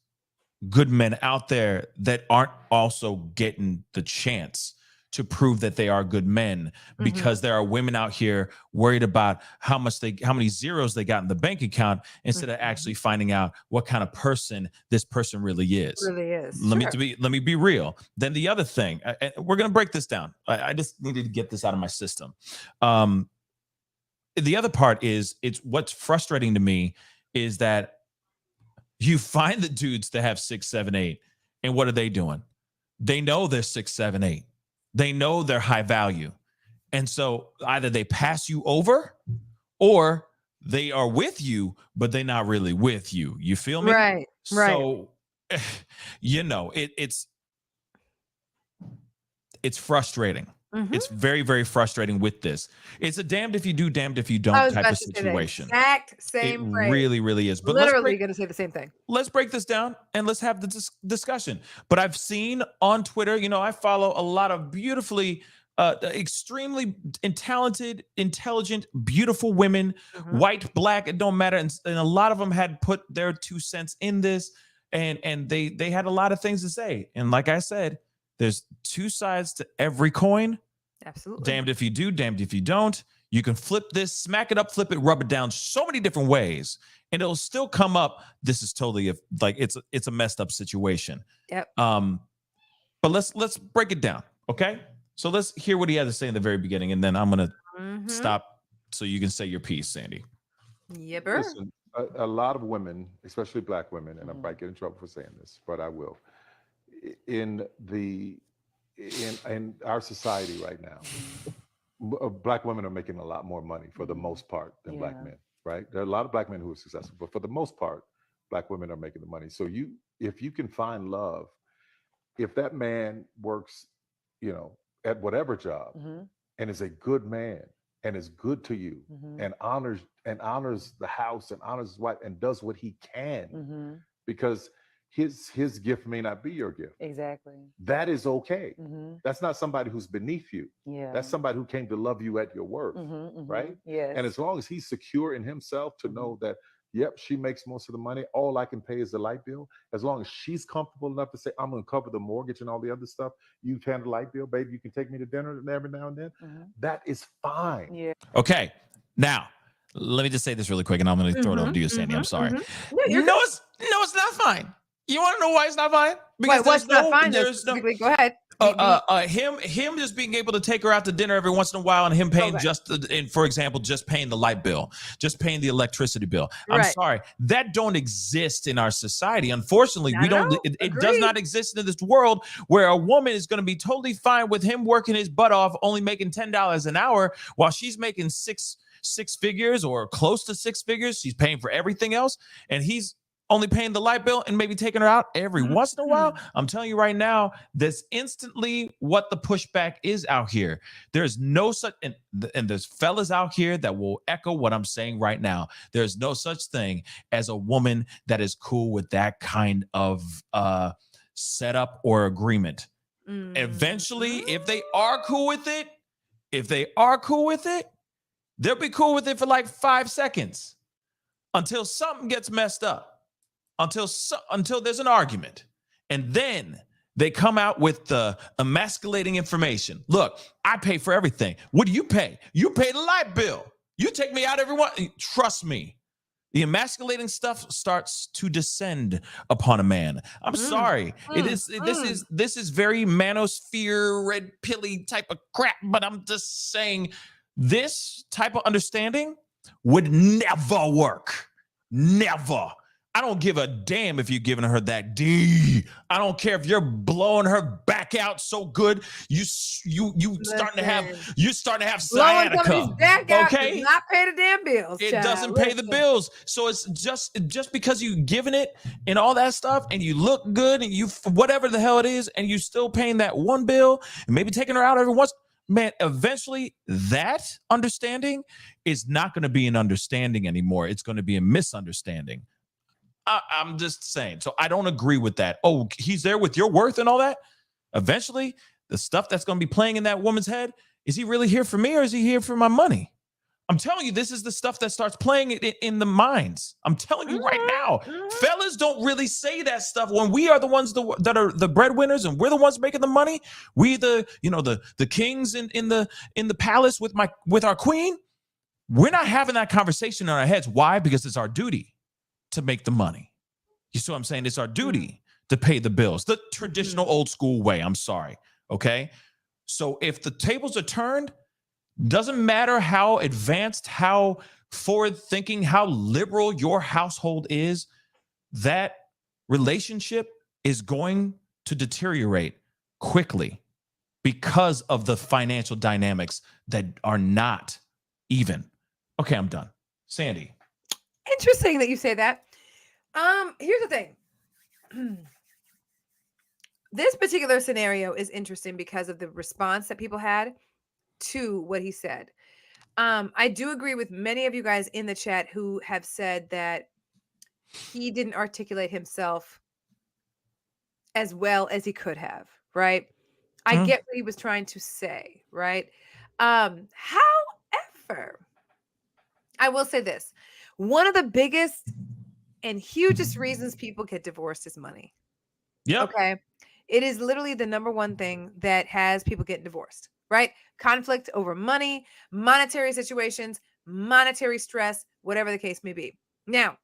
good men out there that aren't also getting the chance to prove that they are good men, because there are women out here worried about how many zeros they got in the bank account, instead of actually finding out what kind of person this person really is. Let me be real. Then the other thing, we're going to break this down. I just needed to get this out of my system. The other part is, what's frustrating to me is that you find the dudes that have 6, 7, 8, and what are they doing? They know they're 6, 7, 8. They know they're high value. And so either they pass you over, or they are with you, but they're not really with you. You feel me? Right. So, it's frustrating. It's very, very frustrating with this. It's a damned if you do, damned if you don't type of situation. Exact same it phrase. Really, really is. But literally going to say the same thing. Let's break this down and let's have the discussion. But I've seen on Twitter, I follow a lot of beautifully, extremely talented, intelligent, beautiful women, white, black, it don't matter. And a lot of them had put their 2 cents in this, and they had a lot of things to say. And like I said, there's two sides to every coin. Absolutely. Damned if you do, damned if you don't. You can flip this, smack it up, flip it, rub it down so many different ways, and it'll still come up. This is totally it's a messed up situation. Yep. But let's break it down, okay? So let's hear what he had to say in the very beginning, and then I'm gonna stop so you can say your piece, Sandy. Yepper. Listen, a lot of women, especially Black women, and I might get in trouble for saying this, but I will. In our society right now, Black women are making a lot more money for the most part than Black men, right? There are a lot of Black men who are successful, but for the most part, Black women are making the money. So if you can find love, if that man works, at whatever job and is a good man and is good to you and honors the house and honors his wife and does what he can, because his gift may not be your gift. Exactly. That is okay. That's not somebody who's beneath you. Yeah. That's somebody who came to love you at your worth, right? Yes. And as long as he's secure in himself to know that, yep, she makes most of the money, all I can pay is the light bill. As long as she's comfortable enough to say, I'm going to cover the mortgage and all the other stuff, you handle the light bill, baby, you can take me to dinner every now and then. That is fine. Yeah. Okay, now let me just say this really quick, and I'm going to throw it over to you, Sandy. I'm sorry. No, it's not fine. You want to know why it's not fine? Because what's not fine? Go ahead. Him just being able to take her out to dinner every once in a while, and him paying for example, just paying the light bill, just paying the electricity bill. I'm sorry, that don't exist in our society. Unfortunately, we don't. It does not exist in this world where a woman is going to be totally fine with him working his butt off, only making $10 an hour, while she's making six figures or close to six figures. She's paying for everything else, and he's only paying the light bill and maybe taking her out every once in a while. I'm telling you right now, that's instantly what the pushback is out here. There's no such, and there's fellas out here that will echo what I'm saying right now. There's no such thing as a woman that is cool with that kind of setup or agreement. Eventually, if they are cool with it, they'll be cool with it for like 5 seconds until something gets messed up. Until there's an argument, and then they come out with the emasculating information. Look, I pay for everything. What do you pay? You pay the light bill. You take me out every one. Trust me, the emasculating stuff starts to descend upon a man. I'm sorry. This is very manosphere, red pilly type of crap. But I'm just saying, this type of understanding would never work. Never. I don't give a damn if you're giving her that D. I don't care if you're blowing her back out so good. You starting to have sciatica. Okay, does not pay the damn bills. It doesn't pay the bills. So it's just because you giving it and all that stuff, and you look good, and you whatever the hell it is, and you still paying that one bill, and maybe taking her out every once. Man, eventually that understanding is not going to be an understanding anymore. It's going to be a misunderstanding. I'm just saying. So I don't agree with that. Oh, he's there with your worth and all that. Eventually, the stuff that's going to be playing in that woman's head, is he really here for me, or is he here for my money? I'm telling you, this is the stuff that starts playing it in the minds. I'm telling you right now, fellas don't really say that stuff when we are the ones that are the breadwinners, and we're the ones making the money. We the kings in the palace with our queen. We're not having that conversation in our heads. Why? Because it's our duty to make the money. You see what I'm saying? It's our duty to pay the bills, the traditional old school way. I'm sorry. Okay. So if the tables are turned, doesn't matter how advanced, how forward thinking, how liberal your household is, that relationship is going to deteriorate quickly because of the financial dynamics that are not even. Okay, I'm done. Sandy. Interesting that you say that. Here's the thing. This particular scenario is interesting because of the response that people had to what he said. I do agree with many of you guys in the chat who have said that he didn't articulate himself as well as he could have, right? I get what he was trying to say, right? However, I will say this. One of the biggest and hugest reasons people get divorced is money. Yeah. Okay. It is literally the number one thing that has people getting divorced, right? Conflict over money, monetary situations, monetary stress, whatever the case may be. Now,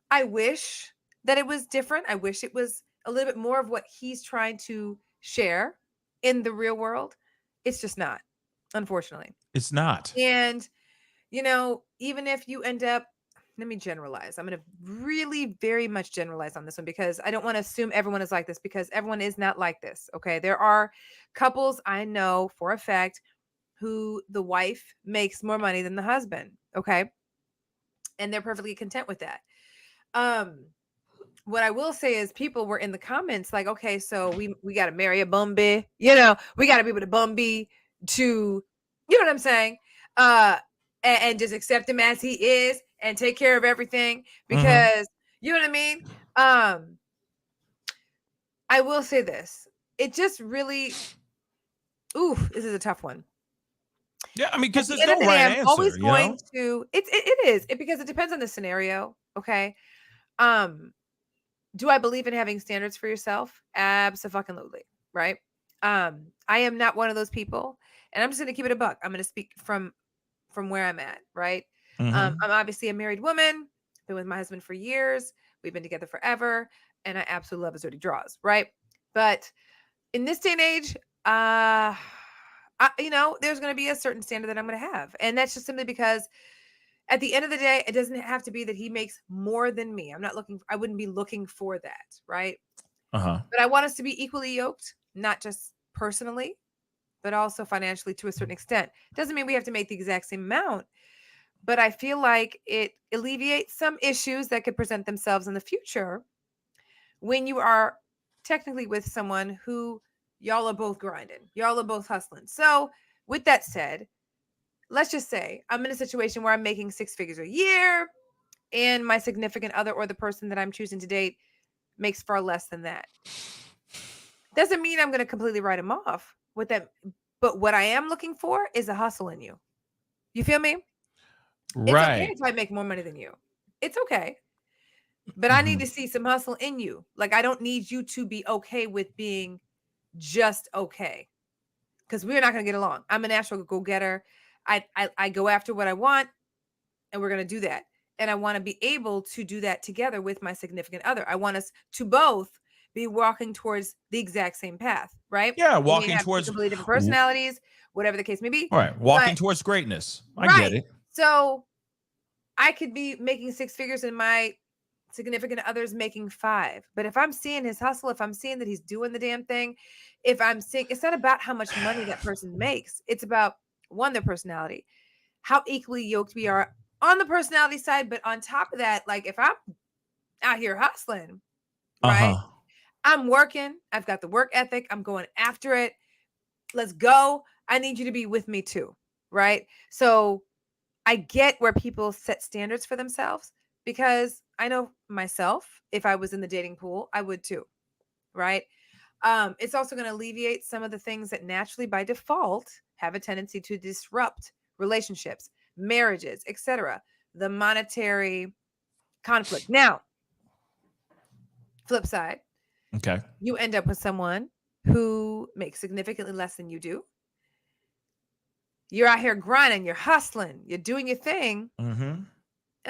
I wish that it was different. I wish it was a little bit more of what he's trying to share in the real world. It's just not, unfortunately. It's not. And, even if you end up, let me generalize. I'm going to really very much generalize on this one because I don't want to assume everyone is like this because everyone is not like this. Okay. There are couples I know for a fact who the wife makes more money than the husband. Okay. And they're perfectly content with that. What I will say is people were in the comments like, okay, so we got to marry a bumby, we got to be with a bumby to, you know what I'm saying? And just accept him as he is and take care of everything because you know what I mean? I will say this. It just really, this is a tough one. Yeah, I mean, because there's no right answer. Always going to, it is because it depends on the scenario. Okay. Do I believe in having standards for yourself? Absolutely. Right. I am not one of those people, and I'm just going to keep it a buck. I'm going to speak from where I'm at. Right. I'm obviously a married woman, been with my husband for years. We've been together forever, and I absolutely love his dirty draws. Right. But in this day and age, there's going to be a certain standard that I'm going to have. And that's just simply because at the end of the day, it doesn't have to be that he makes more than me. I wouldn't be looking for that. Right. But I want us to be equally yoked, not just personally, but also financially to a certain extent. Doesn't mean we have to make the exact same amount, but I feel like it alleviates some issues that could present themselves in the future when you are technically with someone who y'all are both grinding, y'all are both hustling. So with that said, let's just say I'm in a situation where I'm making 6 figures a year and my significant other or the person that I'm choosing to date makes far less than that. Doesn't mean I'm going to completely write him off with that. But what I am looking for is a hustle in you. You feel me? Right. It's okay if I make more money than you. It's okay. But I need to see some hustle in you. Like, I don't need you to be okay with being just okay. Because we're not going to get along. I'm a natural go-getter. I go after what I want, and we're going to do that. And I want to be able to do that together with my significant other. I want us to both be walking towards the exact same path, right? Yeah, walking towards completely different personalities, whatever the case may be. All right, walking towards greatness. I get it. So I could be making 6 figures and my significant other's making 5. But if I'm seeing his hustle, if I'm seeing that he's doing the damn thing, if I'm seeing, it's not about how much money that person makes. It's about, one, their personality, how equally yoked we are on the personality side. But on top of that, like if I'm out here hustling, right? I'm working. I've got the work ethic. I'm going after it. Let's go. I need you to be with me too. Right. So I get where people set standards for themselves because I know myself, if I was in the dating pool, I would too. Right. It's also going to alleviate some of the things that naturally by default have a tendency to disrupt relationships, marriages, etc. The monetary conflict. Now, flip side. Okay. You end up with someone who makes significantly less than you do. You're out here grinding, you're hustling, you're doing your thing. And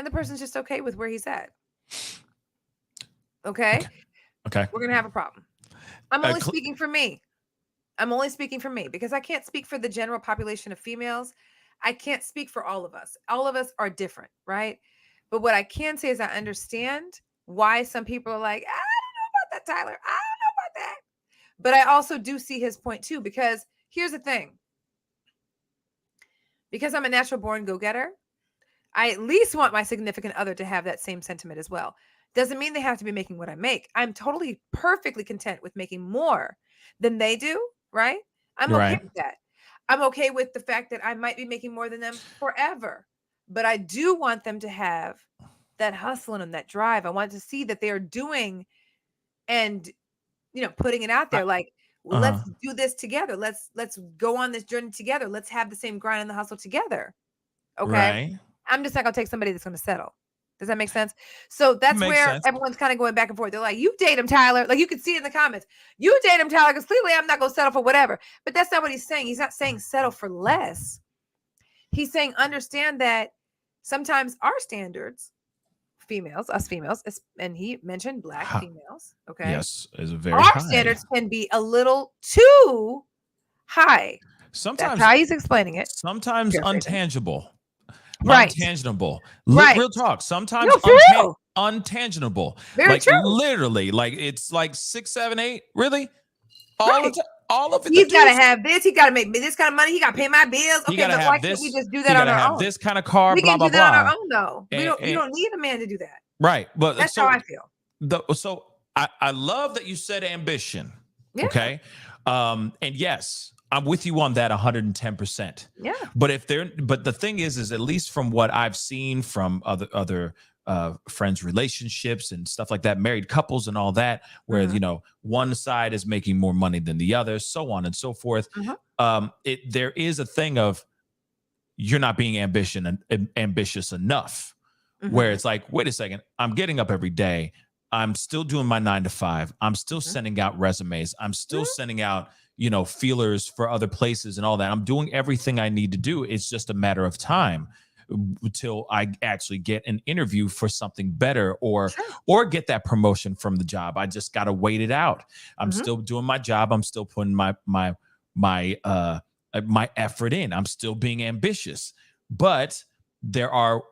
the person's just okay with where he's at. Okay. We're going to have a problem. I'm only speaking for me. I'm only speaking for me because I can't speak for the general population of females. I can't speak for all of us. All of us are different, right? But what I can say is I understand why some people are like, I don't know about that, Tyler. I don't know about that. But I also do see his point too, because here's the thing. Because I'm a natural born go-getter, I at least want my significant other to have that same sentiment as well. Doesn't mean they have to be making what I make. I'm totally perfectly content with making more than they do, right? I'm okay with that. I'm okay with the fact that I might be making more than them forever. But I do want them to have that hustle and that drive. I want to see that they are doing and, putting it out there. Like, let's do this together. Let's go on this journey together. Let's have the same grind and the hustle together. Okay. Right. I'm just not going to take somebody that's going to settle. Does that make sense? So that's where everyone's kind of going back and forth. They're like, you date him, Tyler. Like you can see in the comments, you date him, Tyler, because clearly I'm not going to settle for whatever. But that's not what he's saying. He's not saying settle for less. He's saying understand that sometimes our standards, us females, and he mentioned black females. Okay. Yes, is very our high. Standards can be a little too high. Sometimes that's how he's explaining it. Sometimes untangible. Right. Untangible. Right. Real talk. Sometimes untangible. Very like true. Literally, like it's like 6, 7, 8. Really? All of it. He's got to have this. He got to make this kind of money. He got to pay my bills. Okay, but why can't we just do that on our own? This kind of car. We blah can do blah that blah. on our own, though. We don't need a man to do that. Right. But that's how I feel. So I love that you said ambition. Yeah. Okay. And yes, I'm with you on that 110%. Yeah. But the thing is at least from what I've seen from other friends' relationships and stuff like that, married couples and all that, where one side is making more money than the other, so on and so forth. There is a thing of you're not being ambitious enough, where it's like, wait a second, I'm getting up every day. I'm still doing my 9 to 5. I'm still sending out resumes. I'm still sending out, feelers for other places and all that. I'm doing everything I need to do. It's just a matter of time until I actually get an interview for something better or get that promotion from the job. I just got to wait it out. I'm still doing my job. I'm still putting my effort in. I'm still being ambitious. But there are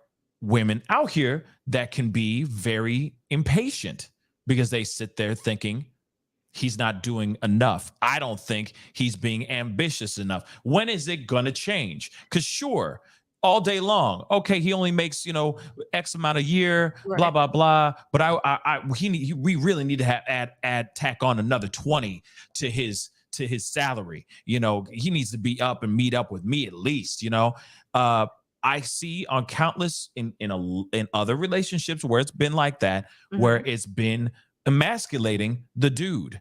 women out here that can be very impatient because they sit there thinking he's not doing enough. I don't think he's being ambitious enough. When is it going to change? Because sure, all day long, okay, he only makes, X amount a year, blah, blah, blah. But we really need to tack on another 20 to his salary. He needs to be up and meet up with me at least, I see on countless in other relationships where it's been like that, where it's been emasculating the dude,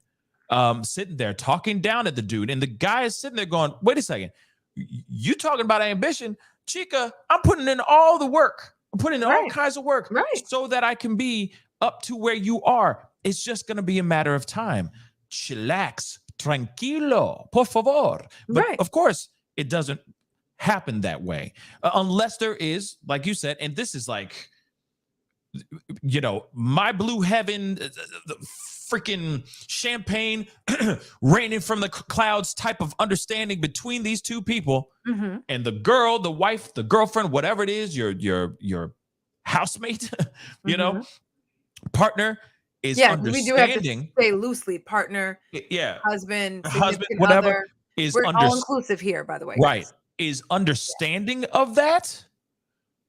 sitting there talking down at the dude, and the guy is sitting there going, "Wait a second, you talking about ambition, Chica? I'm putting in all the work. I'm putting in all kinds of work, so that I can be up to where you are. It's just going to be a matter of time. Chillax, tranquilo, por favor." But of course, it doesn't happen that way unless there is, like you said, and this is like, my blue heaven, the freaking champagne raining from the clouds type of understanding between these two people, and the girl, the wife, the girlfriend, whatever it is, your housemate, partner is understanding. We do have to say loosely, partner, husband, whatever other. We're all inclusive here, by the way, right? Is understanding of that.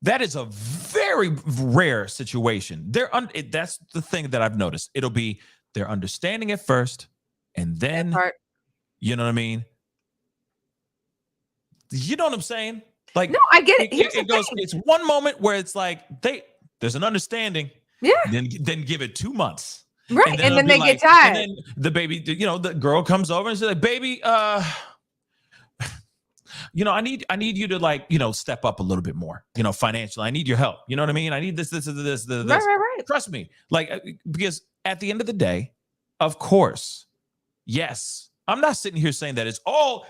That is a very rare situation. That's the thing that I've noticed. It'll be they're understanding it first, and then you know what I mean. You know what I'm saying? Like, no, I get it. It goes. It's one moment where it's like there's an understanding. Yeah. Then give it 2 months. Right, and then they get tired. And then the baby, the girl comes over and says, like, "Baby, I need you to step up a little bit more, financially. I need your help. You know what I mean? I need this. Right. Trust me. Because at the end of the day, of course, yes, I'm not sitting here saying that it's all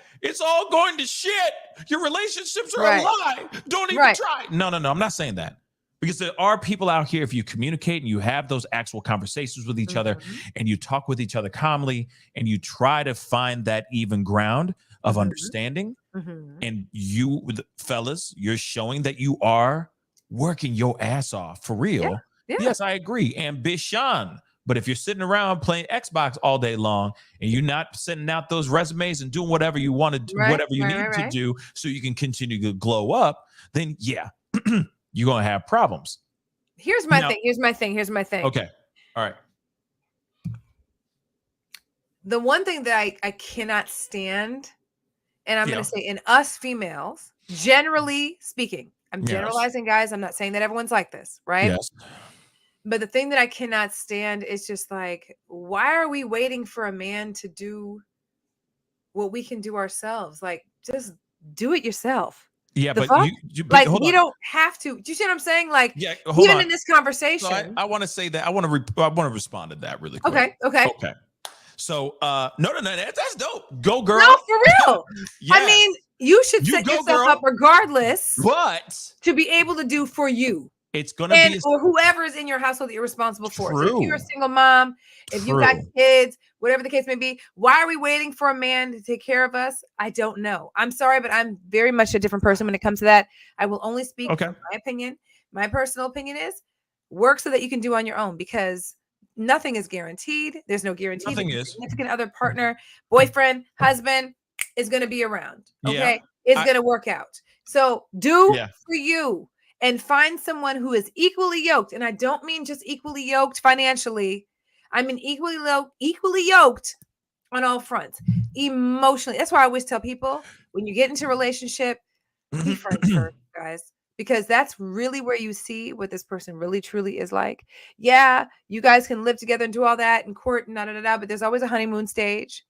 going to shit. Your relationships are a lie. Don't even try. No. I'm not saying that. Because there are people out here, if you communicate and you have those actual conversations with each other and you talk with each other calmly and you try to find that even ground of understanding, and you, fellas, you're showing that you are working your ass off for real. Yeah. Yes, I agree. Ambition. But if you're sitting around playing Xbox all day long and you're not sending out those resumes and doing whatever you want to do, whatever you need to do so you can continue to glow up, then you're going to have problems. Here's my thing. Okay. All right. The one thing that I cannot stand, and I'm going to say in us females, generally speaking, I'm generalizing, guys. I'm not saying that everyone's like this, right? Yes. But the thing that I cannot stand is just like, why are we waiting for a man to do what we can do ourselves? Like, just do it yourself. Yeah, but you don't have to. Do you see what I'm saying? Like, even in this conversation, so I want to say that I want to respond to that really quick. Okay. So, no, that's dope. Go, girl. No, for real. Yes. I mean, you should set yourself up regardless, but to be able to do for you. It's gonna be or whoever is in your household that you're responsible for. So if you're a single mom, if you got kids, whatever the case may be, why are we waiting for a man to take care of us? I don't know. I'm sorry, but I'm very much a different person when it comes to that. I will only speak from my opinion. My personal opinion is work so that you can do on your own, because nothing is guaranteed. There's no guarantee. Nothing that is. Significant other, partner, boyfriend, husband is going to be around. Okay, it's going to work out. So do for you. And find someone who is equally yoked. And I don't mean just equally yoked financially. I mean equally yoked on all fronts. Emotionally. That's why I always tell people, when you get into a relationship, be friends first, guys. Because that's really where you see what this person really truly is like. Yeah, you guys can live together and do all that and court and but there's always a honeymoon stage.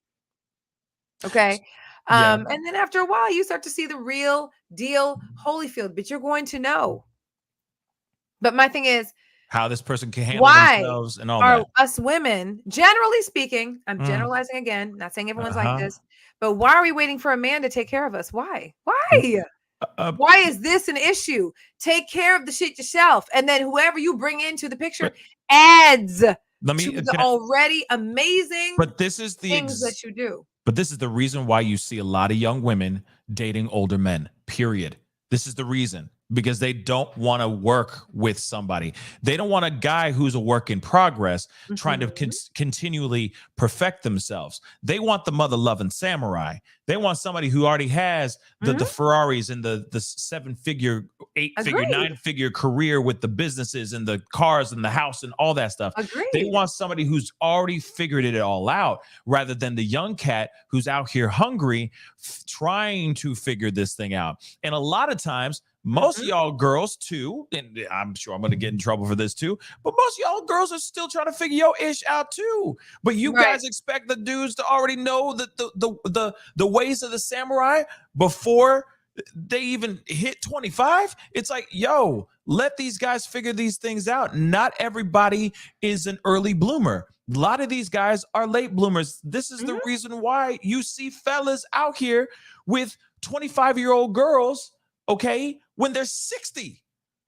Okay. And then after a while, you start to see the real deal Holyfield, but you're going to know. But my thing is, how this person can handle themselves and all that. Us women, generally speaking, I'm generalizing again, not saying everyone's like this, but why are we waiting for a man to take care of us? Why? Why is this an issue? Take care of the shit yourself. And then whoever you bring into the picture adds to the already amazing things that you do. But this is the reason why you see a lot of young women dating older men, period. This is the reason, because they don't want to work with somebody. They don't want a guy who's a work in progress trying to continually perfect themselves. They want the mother-loving samurai. They want somebody who already has the Ferraris and the 7-figure, 8-figure, 9-figure career with the businesses and the cars and the house and all that stuff. They want somebody who's already figured it all out, rather than the young cat who's out here hungry, trying to figure this thing out. And a lot of times, most of y'all girls too, and I'm sure I'm going to get in trouble for this too, but most of y'all girls are still trying to figure your ish out too. But you guys expect the dudes to already know that the ways of the samurai before they even hit 25. It's like, yo, let these guys figure these things out. Not everybody is an early bloomer. A lot of these guys are late bloomers. This is the reason why you see fellas out here with 25-year-old girls, okay, when they're 60,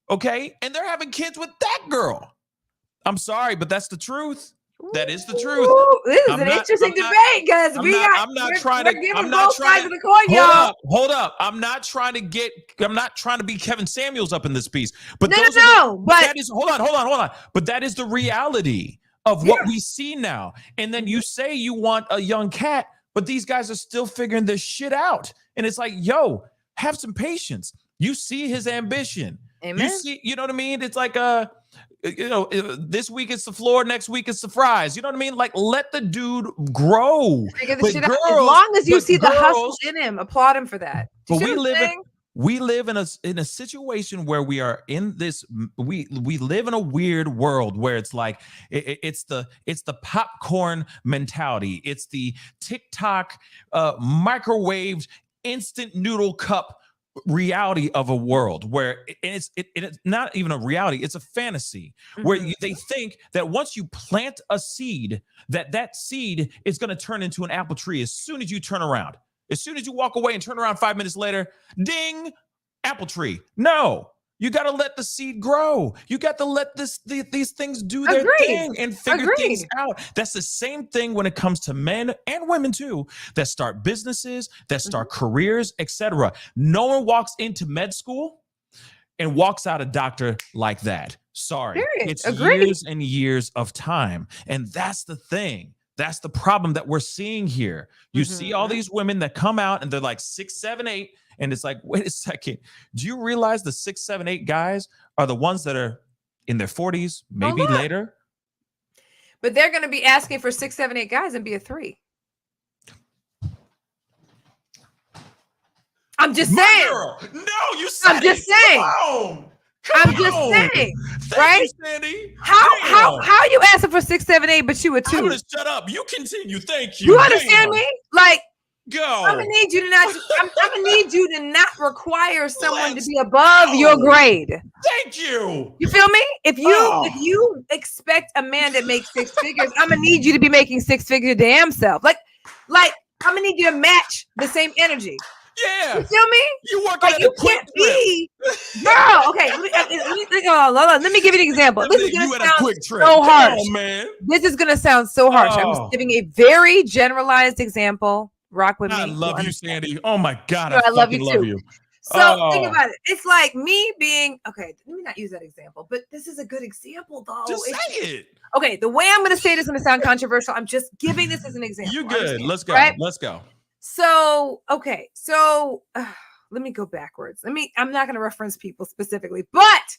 okay, and they're having kids with that girl. I'm sorry, but that's the truth. That is the truth. Ooh, this is an interesting debate, because we're giving both sides of the coin, y'all. Hold up. I'm not trying to be Kevin Samuels up in this piece. But hold on. But that is the reality of what we see now. And then you say you want a young cat, but these guys are still figuring this shit out. And it's like, yo, have some patience. You see his ambition. Amen. You know what I mean? It's like this week it's the floor, next week it's the fries. You know what I mean? Like, let the dude grow. As long as you see the hustle in him, applaud him for that. But we live in a situation where we are in this. We live in a weird world where it's like it's the popcorn mentality. It's the TikTok microwaved instant noodle cup reality of a world where it's not even a reality, it's a fantasy where they think that once you plant a seed, that seed is going to turn into an apple tree as soon as you turn around. As soon as you walk away and turn around 5 minutes later, ding, apple tree. No, you got to let the seed grow. You got to let these things do their thing and figure things out. That's the same thing when it comes to men and women too, that start businesses, that start careers, etc. No one walks into med school and walks out a doctor like that. Sorry. It's years and years of time. And that's the thing. That's the problem that we're seeing here. You see all these women that come out and they're like 6, 7, 8. And it's like, wait a second. Do you realize the 6, 7, 8 guys are the ones that are in their 40s, maybe later? But they're going to be asking for 6, 7, 8 guys and be a 3. I'm just saying. Girl. No, you said I'm just saying. I'm just saying. Right? You, Sandy. How you asking for 6, 7, 8, but you a 2? I'm gonna shut up. You continue. Thank you. You understand me? Like, Go. I'm gonna need you to not. I'm gonna need you to not require someone to be above your grade. Thank you. You feel me? If you expect a man that makes six figures, I'm gonna need you to be making six figures damn self. Like I'm gonna need you to match the same energy. Yeah. You feel me? You work like you can't be, girl. Okay, let me give you an example. This is gonna sound so harsh, man. This is gonna sound so harsh. I'm just giving a very generalized example. Rock with me. I love you, Sandy. Oh my God, I love you too. You. So think about it. It's like me being okay. Let me not use that example, but this is a good example, though. Just say it. Okay, the way I'm going to say it is going to sound controversial. I'm just giving this as an example. You're good. Let's go. Right? Let's go. So okay, so let me go backwards. I'm not going to reference people specifically, but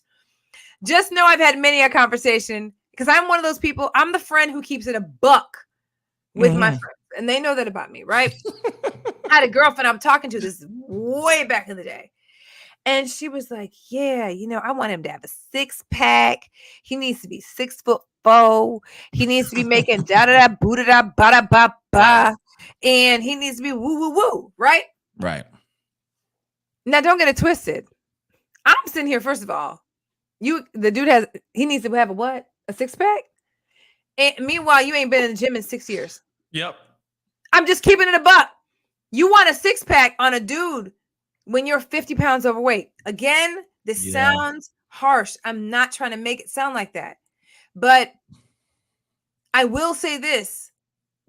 just know I've had many a conversation because I'm one of those people. I'm the friend who keeps it a buck with my friends. And they know that about me, right? I had a girlfriend I'm talking to this way back in the day. And she was like, yeah, I want him to have a 6-pack. He needs to be 6'4". He needs to be making da-da-da, boo-da-da, ba-da-ba-ba. And he needs to be woo-woo-woo, right? Right. Now, don't get it twisted. I'm sitting here, first of all. The dude he needs to have a what? A 6-pack? And meanwhile, you ain't been in the gym in 6 years. Yep. I'm just keeping it a buck. You want a 6-pack on a dude when you're 50 pounds overweight. Again, this sounds harsh. I'm not trying to make it sound like that. But I will say this.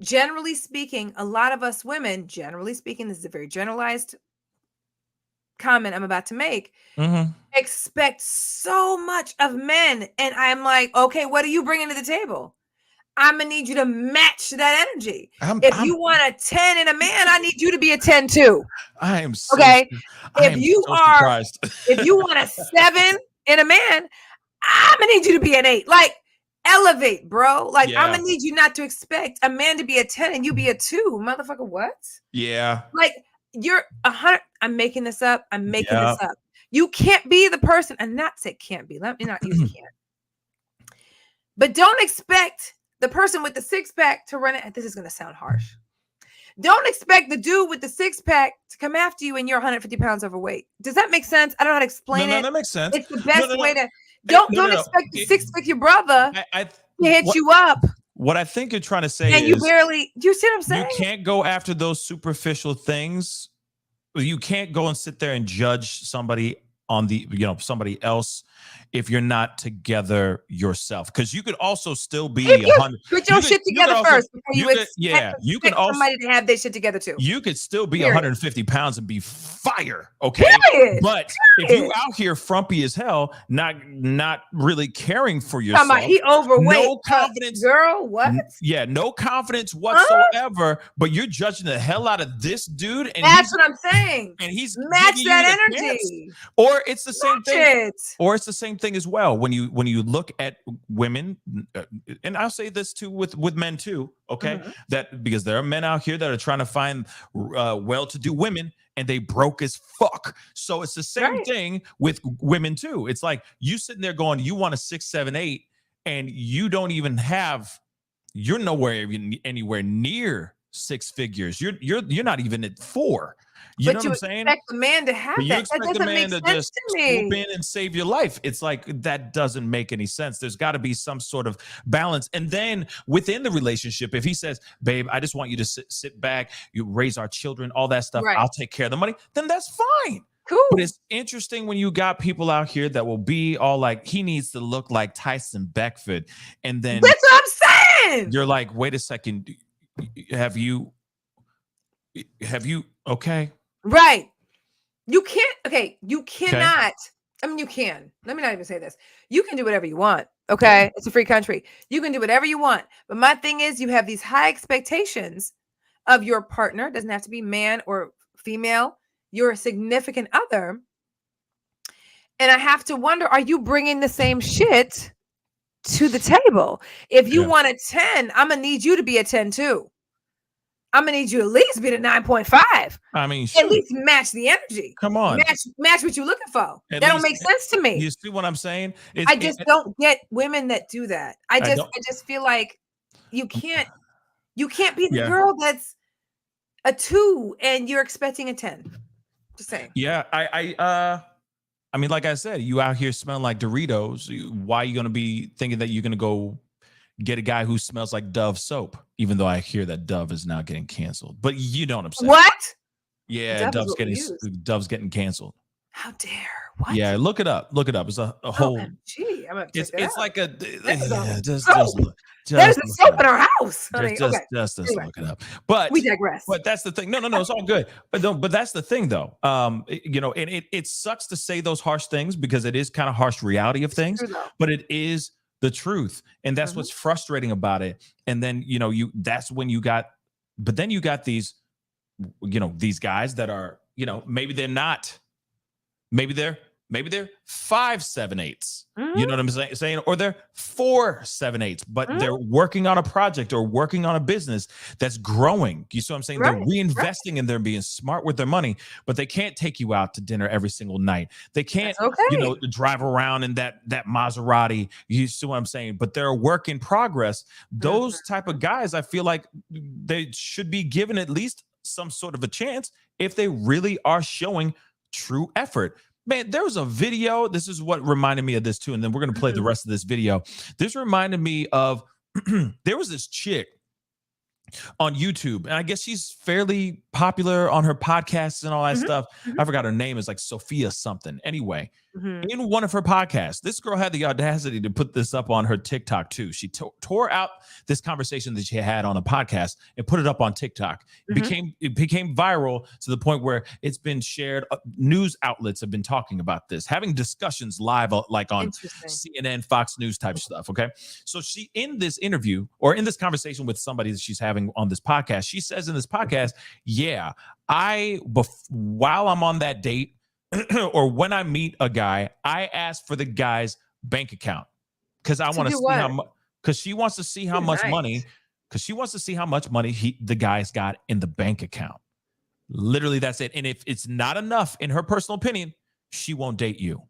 Generally speaking, a lot of us women, this is a very generalized comment I'm about to make, expect so much of men. And I'm like, okay, what are you bringing to the table? I'm going to need you to match that energy. If you want a 10 in a man, I need you to be a 10 too. I am so okay. If you want a 7 in a man, I'm going to need you to be an 8. Like, elevate, bro. Like, I'm going to need you not to expect a man to be a 10 and you be a 2. Motherfucker, what? Yeah. Like, you're 100. I'm making this up. This up. You can't be the person, and not say can't be. Let me not use can't. But don't expect the person with the 6-pack to run it. This is going to sound harsh. Don't expect the dude with the 6-pack to come after you and you're 150 pounds overweight. Does that make sense? I don't know how to explain it. No, that makes sense. It's the best way to. Don't expect the 6-figure brother to hit you up. What I think you're trying to say and is, you barely. Do you see what I'm saying? You can't go after those superficial things. You can't go and sit there and judge somebody on somebody else if you're not together yourself, because you could also still be 100. Put your shit together first before you can also somebody to have their shit together too. You could still be 150 pounds and be fire, okay? But if you out here frumpy as hell, not really caring for yourself, he overweight, no confidence, girl. What? Yeah, no confidence whatsoever. But you're judging the hell out of this dude, and that's what I'm saying. And he's match that energy, or it's the same thing. Or it's the same thing as well when you look at women, and I'll say this too with men too, okay? That because there are men out here that are trying to find well-to-do women and they broke as fuck. So it's the same thing with women too. It's like you sitting there going, you want a 6, 7, 8, and you don't even have. You're nowhere anywhere near 6 figures. You're not even at 4. You know what I'm saying? Expect the man to have that. That doesn't make sense to me. Swoop in and save your life. It's like that doesn't make any sense. There's got to be some sort of balance. And then within the relationship, if he says, "Babe, I just want you to sit back, you raise our children, all that stuff. I'll take care of the money," then that's fine. Cool. But it's interesting when you got people out here that will be all like, he needs to look like Tyson Beckford, and then that's what I'm saying. You're like, wait a second, have you okay? Right. You can't. Okay. You cannot. Okay. I mean, you can. Let me not even say this. You can do whatever you want. Okay. Yeah. It's a free country. You can do whatever you want. But my thing is, you have these high expectations of your partner. It doesn't have to be man or female. Your significant other. And I have to wonder, are you bringing the same shit to the table? If you want a 10, I'm going to need you to be a 10 too. I'm gonna need you to at least be the 9.5. I mean, at least match the energy. Come on, match what you're looking for. That don't make sense to me. You see what I'm saying? I just don't get women that do that. I just feel like you can't be the girl that's a 2 and you're expecting a 10. Just saying. Yeah, I mean, like I said, you out here smelling like Doritos. Why are you going to be thinking that you're going to go get a guy who smells like Dove soap? Even though I hear that Dove is now getting canceled, but you know what I'm saying? What? Yeah, Dove's getting canceled. How dare? What? Yeah, look it up. Look it up. It's a whole. Gee, I'm gonna it's like a. There's a soap in our house. Just anyway, look it up. But we digress. But that's the thing. No, it's all good. But that's the thing, though. You know, and it sucks to say those harsh things because it is kind of harsh reality of things. But it is the truth, and that's what's frustrating about it. And then that's when you got. But then you got these, these guys that are, maybe they're not. Maybe they're 5 7/8. You know what I'm saying? Or they're 4 7/8, but they're working on a project or working on a business that's growing. You see what I'm saying? Right, they're reinvesting and they're being smart with their money, but they can't take you out to dinner every single night. They can't, drive around in that Maserati. You see what I'm saying? But they're a work in progress. Those type of guys, I feel like they should be given at least some sort of a chance if they really are showing true effort. Man, there was a video. This is what reminded me of this too. And then we're going to play the rest of this video. This reminded me of, there was this chick on YouTube, and I guess she's fairly popular on her podcasts and all that stuff. I forgot her name. Is like Sophia something. Anyway, in one of her podcasts, this girl had the audacity to put this up on her TikTok too. She tore out this conversation that she had on a podcast and put it up on TikTok. It became viral to the point where it's been shared. News outlets have been talking about this, having discussions live, like on CNN, Fox News type stuff. Okay, so she in this interview or in this conversation with somebody that she's having on this podcast, she says in this podcast, yeah, while I'm on that date or when I meet a guy, I ask for the guy's bank account because I want to see how much, because she wants to see how much money, because she wants to see how much money the guy's got in the bank account. Literally, that's it. And if it's not enough, in her personal opinion, she won't date you.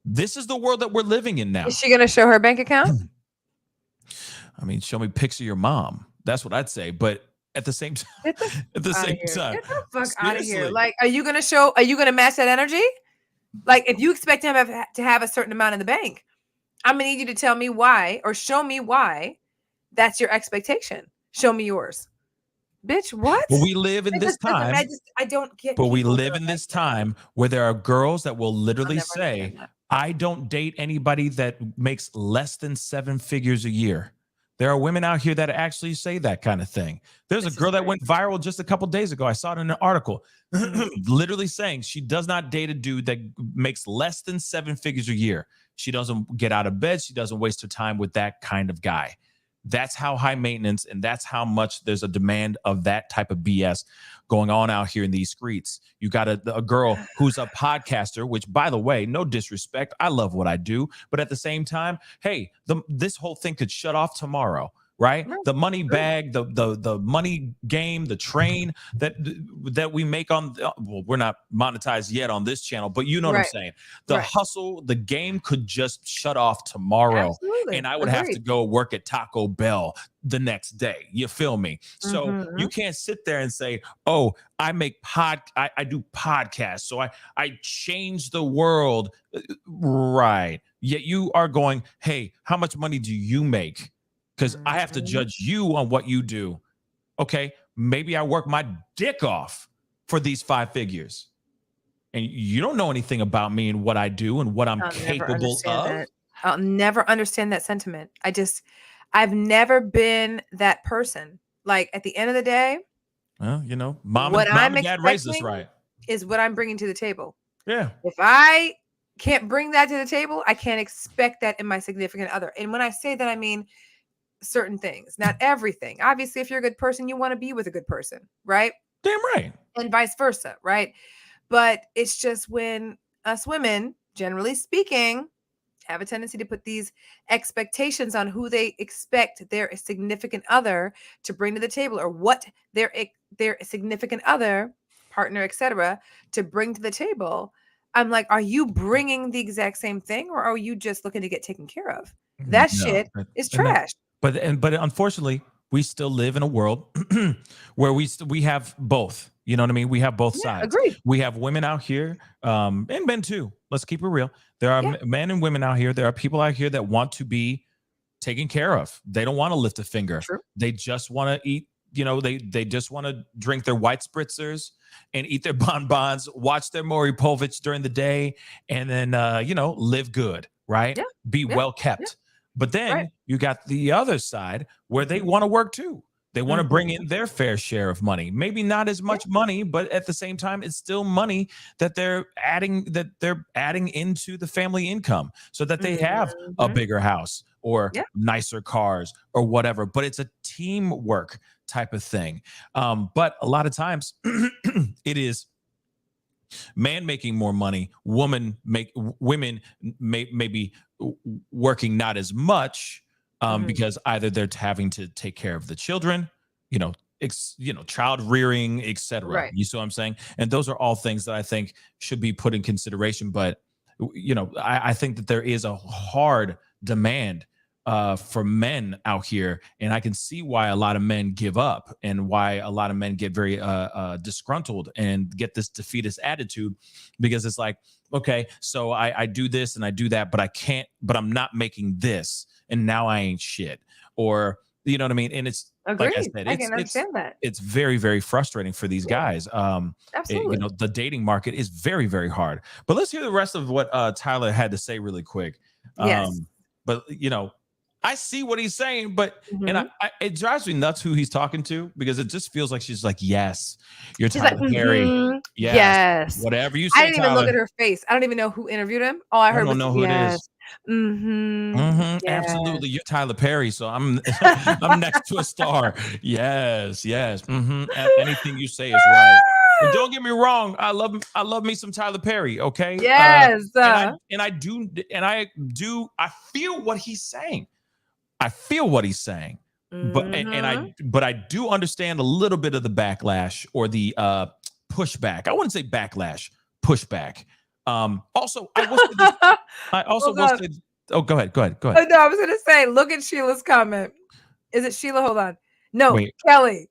This is the world that we're living in now. Is she going to show her bank account? I mean, show me pics of your mom. That's what I'd say. But at the same time, get the fuck out of here. Like, are you going to match that energy? Like, if you expect to have a certain amount in the bank, I'm going to need you to tell me why, or show me why that's your expectation. Show me yours. Bitch, what? But we live in this time. I don't get. But we live in this time where there are girls that will literally say, I don't date anybody that makes less than 7 figures a year. There are women out here that actually say that kind of thing. There's a girl that went viral just a couple days ago. I saw it in an article, literally saying she does not date a dude that makes less than 7 figures a year. She doesn't get out of bed. She doesn't waste her time with that kind of guy. That's how high maintenance, and that's how much there's a demand of that type of BS going on out here in these streets. You got a girl who's a podcaster, which, by the way, no disrespect, I love what I do, but at the same time, hey, this whole thing could shut off tomorrow. Right? The money bag, the money game, the train that we make on, well, we're not monetized yet on this channel, but you know what I'm saying? The hustle, the game could just shut off tomorrow. Absolutely. And I would have to go work at Taco Bell the next day. You feel me? So you can't sit there and say, oh, I do podcasts, so I change the world. Right. Yet you are going, hey, how much money do you make? Because I have to judge you on what you do. Okay, maybe I work my dick off for these 5 figures. And you don't know anything about me and what I do and what I'm capable of. I'll never understand that sentiment. I've never been that person. Like, at the end of the day, well, mom and dad raised us right. Is what I'm bringing to the table. Yeah. If I can't bring that to the table, I can't expect that in my significant other. And when I say that, I mean certain things, not everything. Obviously, if you're a good person, you want to be with a good person, right? Damn right. And vice versa, right? But it's just when us women, generally speaking, have a tendency to put these expectations on who they expect their significant other to bring to the table, or what their significant other, partner, etc., to bring to the table. I'm like, are you bringing the exact same thing, or are you just looking to get taken care of? That shit is trash. But unfortunately, we still live in a world where we have both. You know what I mean? We have both sides. Agreed. We have women out here, and men too. Let's keep it real. There are men and women out here. There are people out here that want to be taken care of. They don't want to lift a finger. True. They just want to eat. You know, they just want to drink their white spritzers and eat their bonbons, watch their Maury Povich during the day, and then live good, right? Be well kept. But then you got the other side where they want to work too. They want to bring in their fair share of money. Maybe not as much money, but at the same time, it's still money that they're adding into the family income so that they have a bigger house or nicer cars or whatever. But it's a teamwork type of thing. But a lot of times it is man making more money, women may be working not as much because either they're having to take care of the children, child rearing, etc. Right. You see what I'm saying? And those are all things that I think should be put in consideration. But I think that there is a hard demand for men out here, and I can see why a lot of men give up and why a lot of men get very disgruntled and get this defeatist attitude, because it's like, okay, so I do this and I do that, but I'm not making this, and now I ain't shit, or you know what I mean? And it's Agreed. like I said, I can understand that. It's very, very frustrating for these guys. Absolutely. The dating market is very, very hard. But let's hear the rest of what Tyler had to say really quick. Yes. But I see what he's saying, but and it drives me nuts who he's talking to, because it just feels like she's like, yes, you're Tyler Perry. Yes. Whatever you say. I didn't even look at her face. I don't even know who interviewed him. All I heard was know who it is. Yes. Absolutely. You're Tyler Perry, so I'm next to a star. Yes. Anything you say is right. And don't get me wrong, I love me some Tyler Perry, okay? Yes. I feel what he's saying. But I do understand a little bit of the backlash or the pushback. I wouldn't say backlash, pushback. Also, I also will say, oh, go ahead. Oh, no, I was going to say, look at Sheila's comment. Is it Sheila? Hold on. No, wait.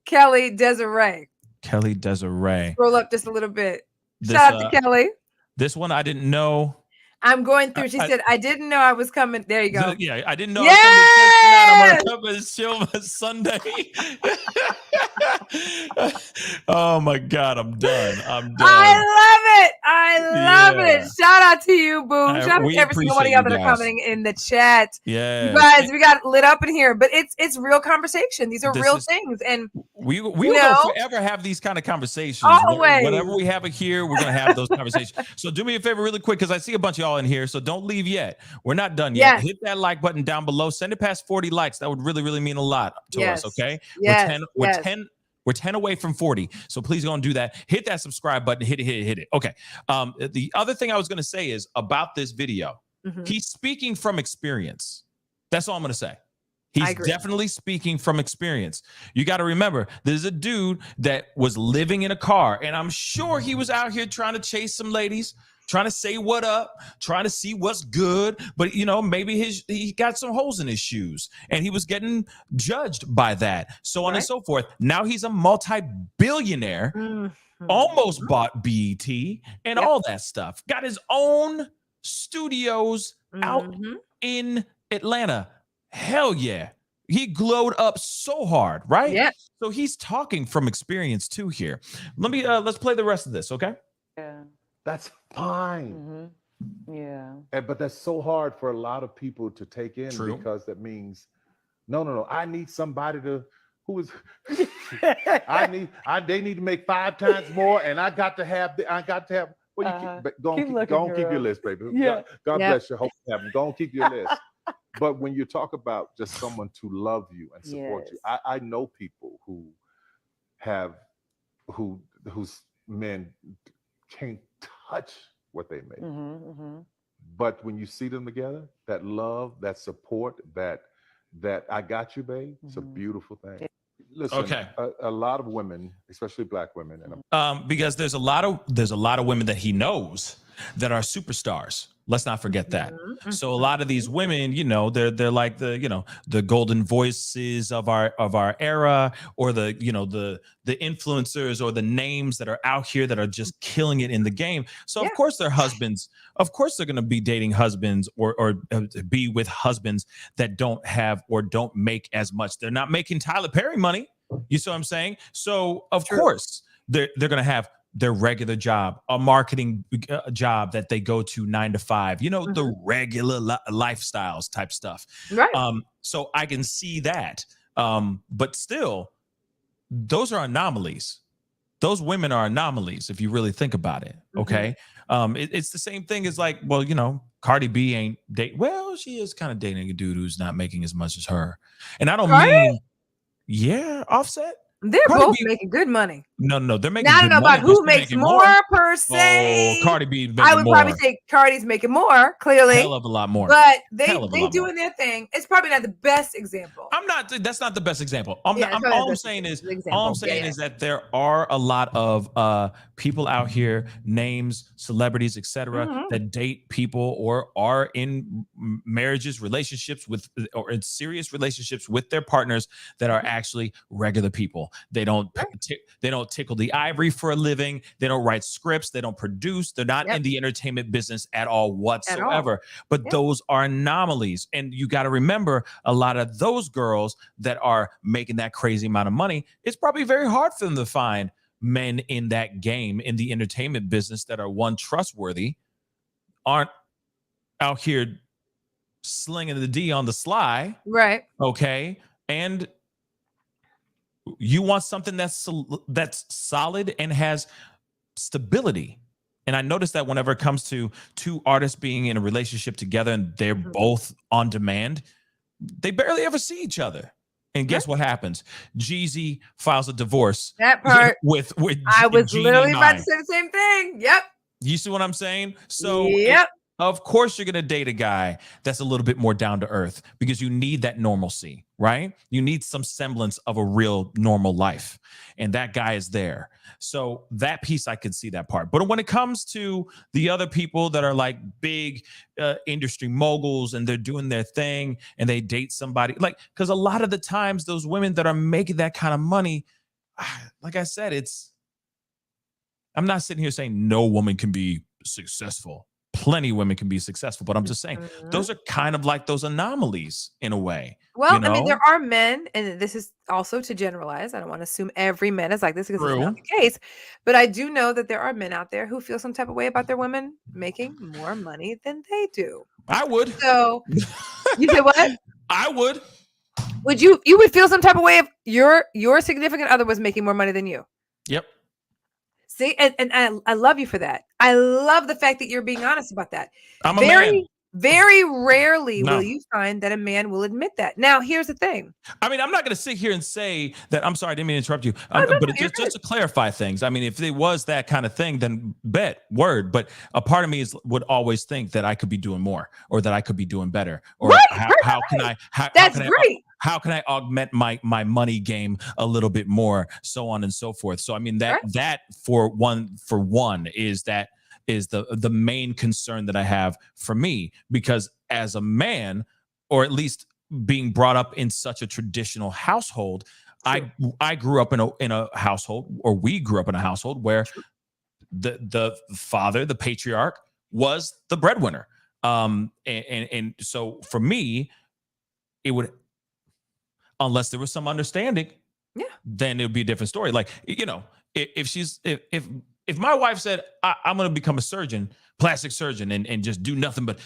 Kelly Desiree. Kelly Desiree. Scroll up just a little bit. Shout out to Kelly. This one I didn't know. I'm going through. She said, I didn't know I was coming. There you go. Yeah, I didn't know I was coming to church tonight. I'm going to cover this show Sunday. Oh, my God. I'm done. I love it. Shout out to you, Boom. Shout out to every single one of y'all that are commenting in the chat. Yeah. You guys, we got lit up in here, but it's real conversation. These are real things. And we will forever have these kind of conversations. Always. Whatever we have it here, we're going to have those conversations. So do me a favor really quick, because I see a bunch of y'all in here, so don't leave yet. We're not done yet. Hit that like button down below. Send it past 40 likes. That would really, really mean a lot to us, okay? We're 10 away from 40. So please go and do that. Hit that subscribe button. Hit it. Okay. The other thing I was going to say is about this video. He's speaking from experience. That's all I'm going to say. He's definitely speaking from experience. You got to remember, there's a dude that was living in a car, and I'm sure he was out here trying to chase some ladies, trying to say what up, trying to see what's good. But, maybe he got some holes in his shoes and he was getting judged by that. So on and so forth. Now he's a multi-billionaire, almost bought BET and all that stuff. Got his own studios out in Atlanta. Hell yeah. He glowed up so hard, right? Yeah. So he's talking from experience too here. Let's play the rest of this, okay? Yeah. That's fine. Yeah. But that's so hard for a lot of people to take in. True. Because that means, no. I need somebody they need to make 5 times more, and I got to have. Well, go on, keep your list, baby. Yeah. God bless you. Hope you have them. Go on, keep your list. But when you talk about just someone to love you and support you, I know people whose men can't touch what they make. But when you see them together, that love, that support, that I got you, babe, it's a beautiful thing. Listen, a lot of women, especially Black women, and because there's a lot of women that he knows that are superstars. Let's not forget that. So a lot of these women, you know, they're like the, you know, the golden voices of our era, or the, you know, the influencers or the names that are out here that are just killing it in the game. So of course their husbands, of course they're going to be dating husbands or be with husbands that don't have or don't make as much. They're not making Tyler Perry money. You see what I'm saying? So of course they're going to have their regular job, a marketing job that they go to 9 to 5, you know, the regular lifestyles type stuff. Right. So I can see that. But still, those are anomalies. Those women are anomalies if you really think about it. Okay. It's the same thing as like, well, you know, Cardi B ain't well, she is kind of dating a dude who's not making as much as her. And I don't mean, Offset. They're Cardi both making good money. No, they're making. Now, I don't know about who makes more per Oh, se. Cardi B. I would probably say Cardi's making more. Clearly, hell of a lot more. But they doing their thing. It's probably not the best example. That's not the best example. All I'm saying is that there are a lot of people out here, names, celebrities, etc., that date people or are in marriages, relationships with, or in serious relationships with their partners that are actually regular people. They don't tickle the ivory for a living. They don't write scripts. They don't produce. They're not in the entertainment business at all whatsoever. But those are anomalies. And you got to remember, a lot of those girls that are making that crazy amount of money, it's probably very hard for them to find men in that game, in the entertainment business, that are trustworthy, aren't out here slinging the D on the sly. Right. Okay. And you want something that's solid and has stability. And I noticed that whenever it comes to two artists being in a relationship together and they're both on demand, they barely ever see each other. And guess what happens? Jeezy files a divorce. That part with I was Jeannie literally Mai. about to say the same thing. Yep. You see what I'm saying? So of course you're going to date a guy that's a little bit more down to earth, because you need that normalcy, right? You need some semblance of a real normal life. And that guy is there. So that piece, I could see that part. But when it comes to the other people that are like big industry moguls and they're doing their thing and they date somebody, like, because a lot of the times those women that are making that kind of money, like I said, I'm not sitting here saying no woman can be successful. Plenty of women can be successful, but I'm just saying those are kind of like those anomalies in a way. Well, you know? I mean, there are men, and this is also to generalize. I don't want to assume every man is like this, because it's not the case. But I do know that there are men out there who feel some type of way about their women making more money than they do. I would. So you say what? I would. Would you would feel some type of way if your significant other was making more money than you? Yep. See, and I love you for that. I love the fact that you're being honest about that. I'm a man. Very rarely will you find that a man will admit that. Now, here's the thing. I mean, I'm not going to sit here and say that. I'm sorry, I didn't mean to interrupt you. But just to clarify things. I mean, if it was that kind of thing, then word. But a part of me would always think that I could be doing more, or that I could be doing better, or how can I? That's great. How can I augment my money game a little bit more, so on and so forth. So I mean that for one is the main concern that I have for me, because as a man, or at least being brought up in such a traditional household, I grew up in a household, or we grew up in a household where the father, the patriarch, was the breadwinner. And so for me, it would, unless there was some understanding, then it would be a different story. Like, you know, if my wife said, I'm going to become a surgeon, plastic surgeon, and just do nothing but,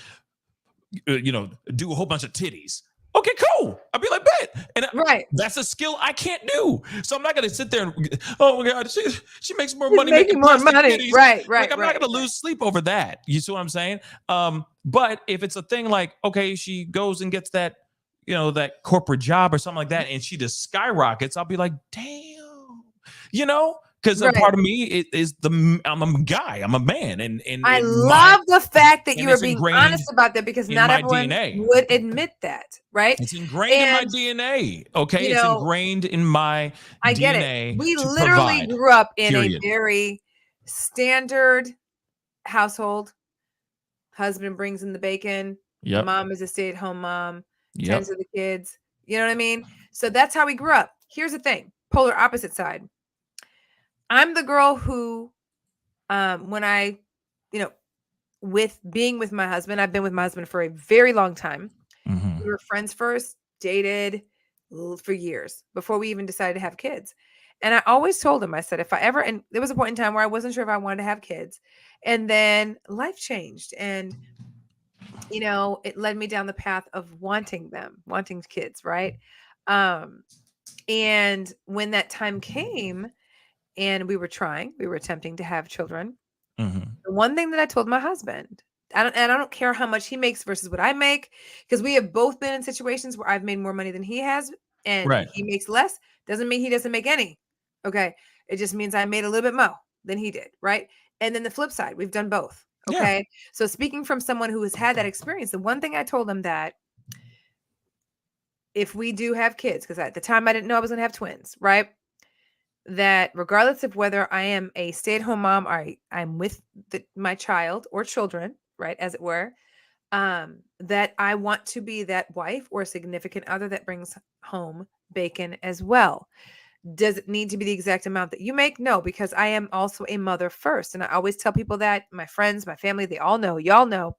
you know, do a whole bunch of titties. Okay, cool. I'd be like, bet. And that's a skill I can't do. So I'm not going to sit there and, oh my God, she makes more money making more money. Titties. Right. Like, I'm not going to lose sleep over that. You see what I'm saying? But if it's a thing like, okay, she goes and gets that, you know, that corporate job or something like that, and she just skyrockets, I'll be like, damn, you know? Because a part of me is I'm a guy, I'm a man, and I love the fact that you are being honest about that, because not everyone would admit that, right? It's ingrained in my DNA. Okay, it's ingrained in my DNA. I get it. We literally grew up in a very standard household. husband brings in the bacon. Yep. Mom is a stay-at-home mom, tends to the kids. You know what I mean? So that's how we grew up. Here's the thing, polar opposite side. I'm the girl who, when I, with being with my husband, I've been with my husband for a very long time. Mm-hmm. We were friends first, dated for years before we even decided to have kids. And I always told him, I said, if I ever, and there was a point in time where I wasn't sure if I wanted to have kids. And then life changed. And, it led me down the path of wanting kids. Right. And when that time came and we were attempting to have children. Mm-hmm. The one thing that I told my husband, I don't care how much he makes versus what I make, because we have both been in situations where I've made more money than he has and he makes less. Doesn't mean he doesn't make any. Okay. It just means I made a little bit more than he did. Right. And then the flip side, we've done both. Okay. Yeah. So speaking from someone who has had that experience, the one thing I told him that if we do have kids, because at the time I didn't know I was going to have twins. Right. That regardless of whether I am a stay-at-home mom or I'm with my child or children, right, as it were, that I want to be that wife or significant other that brings home bacon as well. Does it need to be the exact amount that you make? No, because I am also a mother first. And I always tell people that, my friends, my family, they all know, y'all know,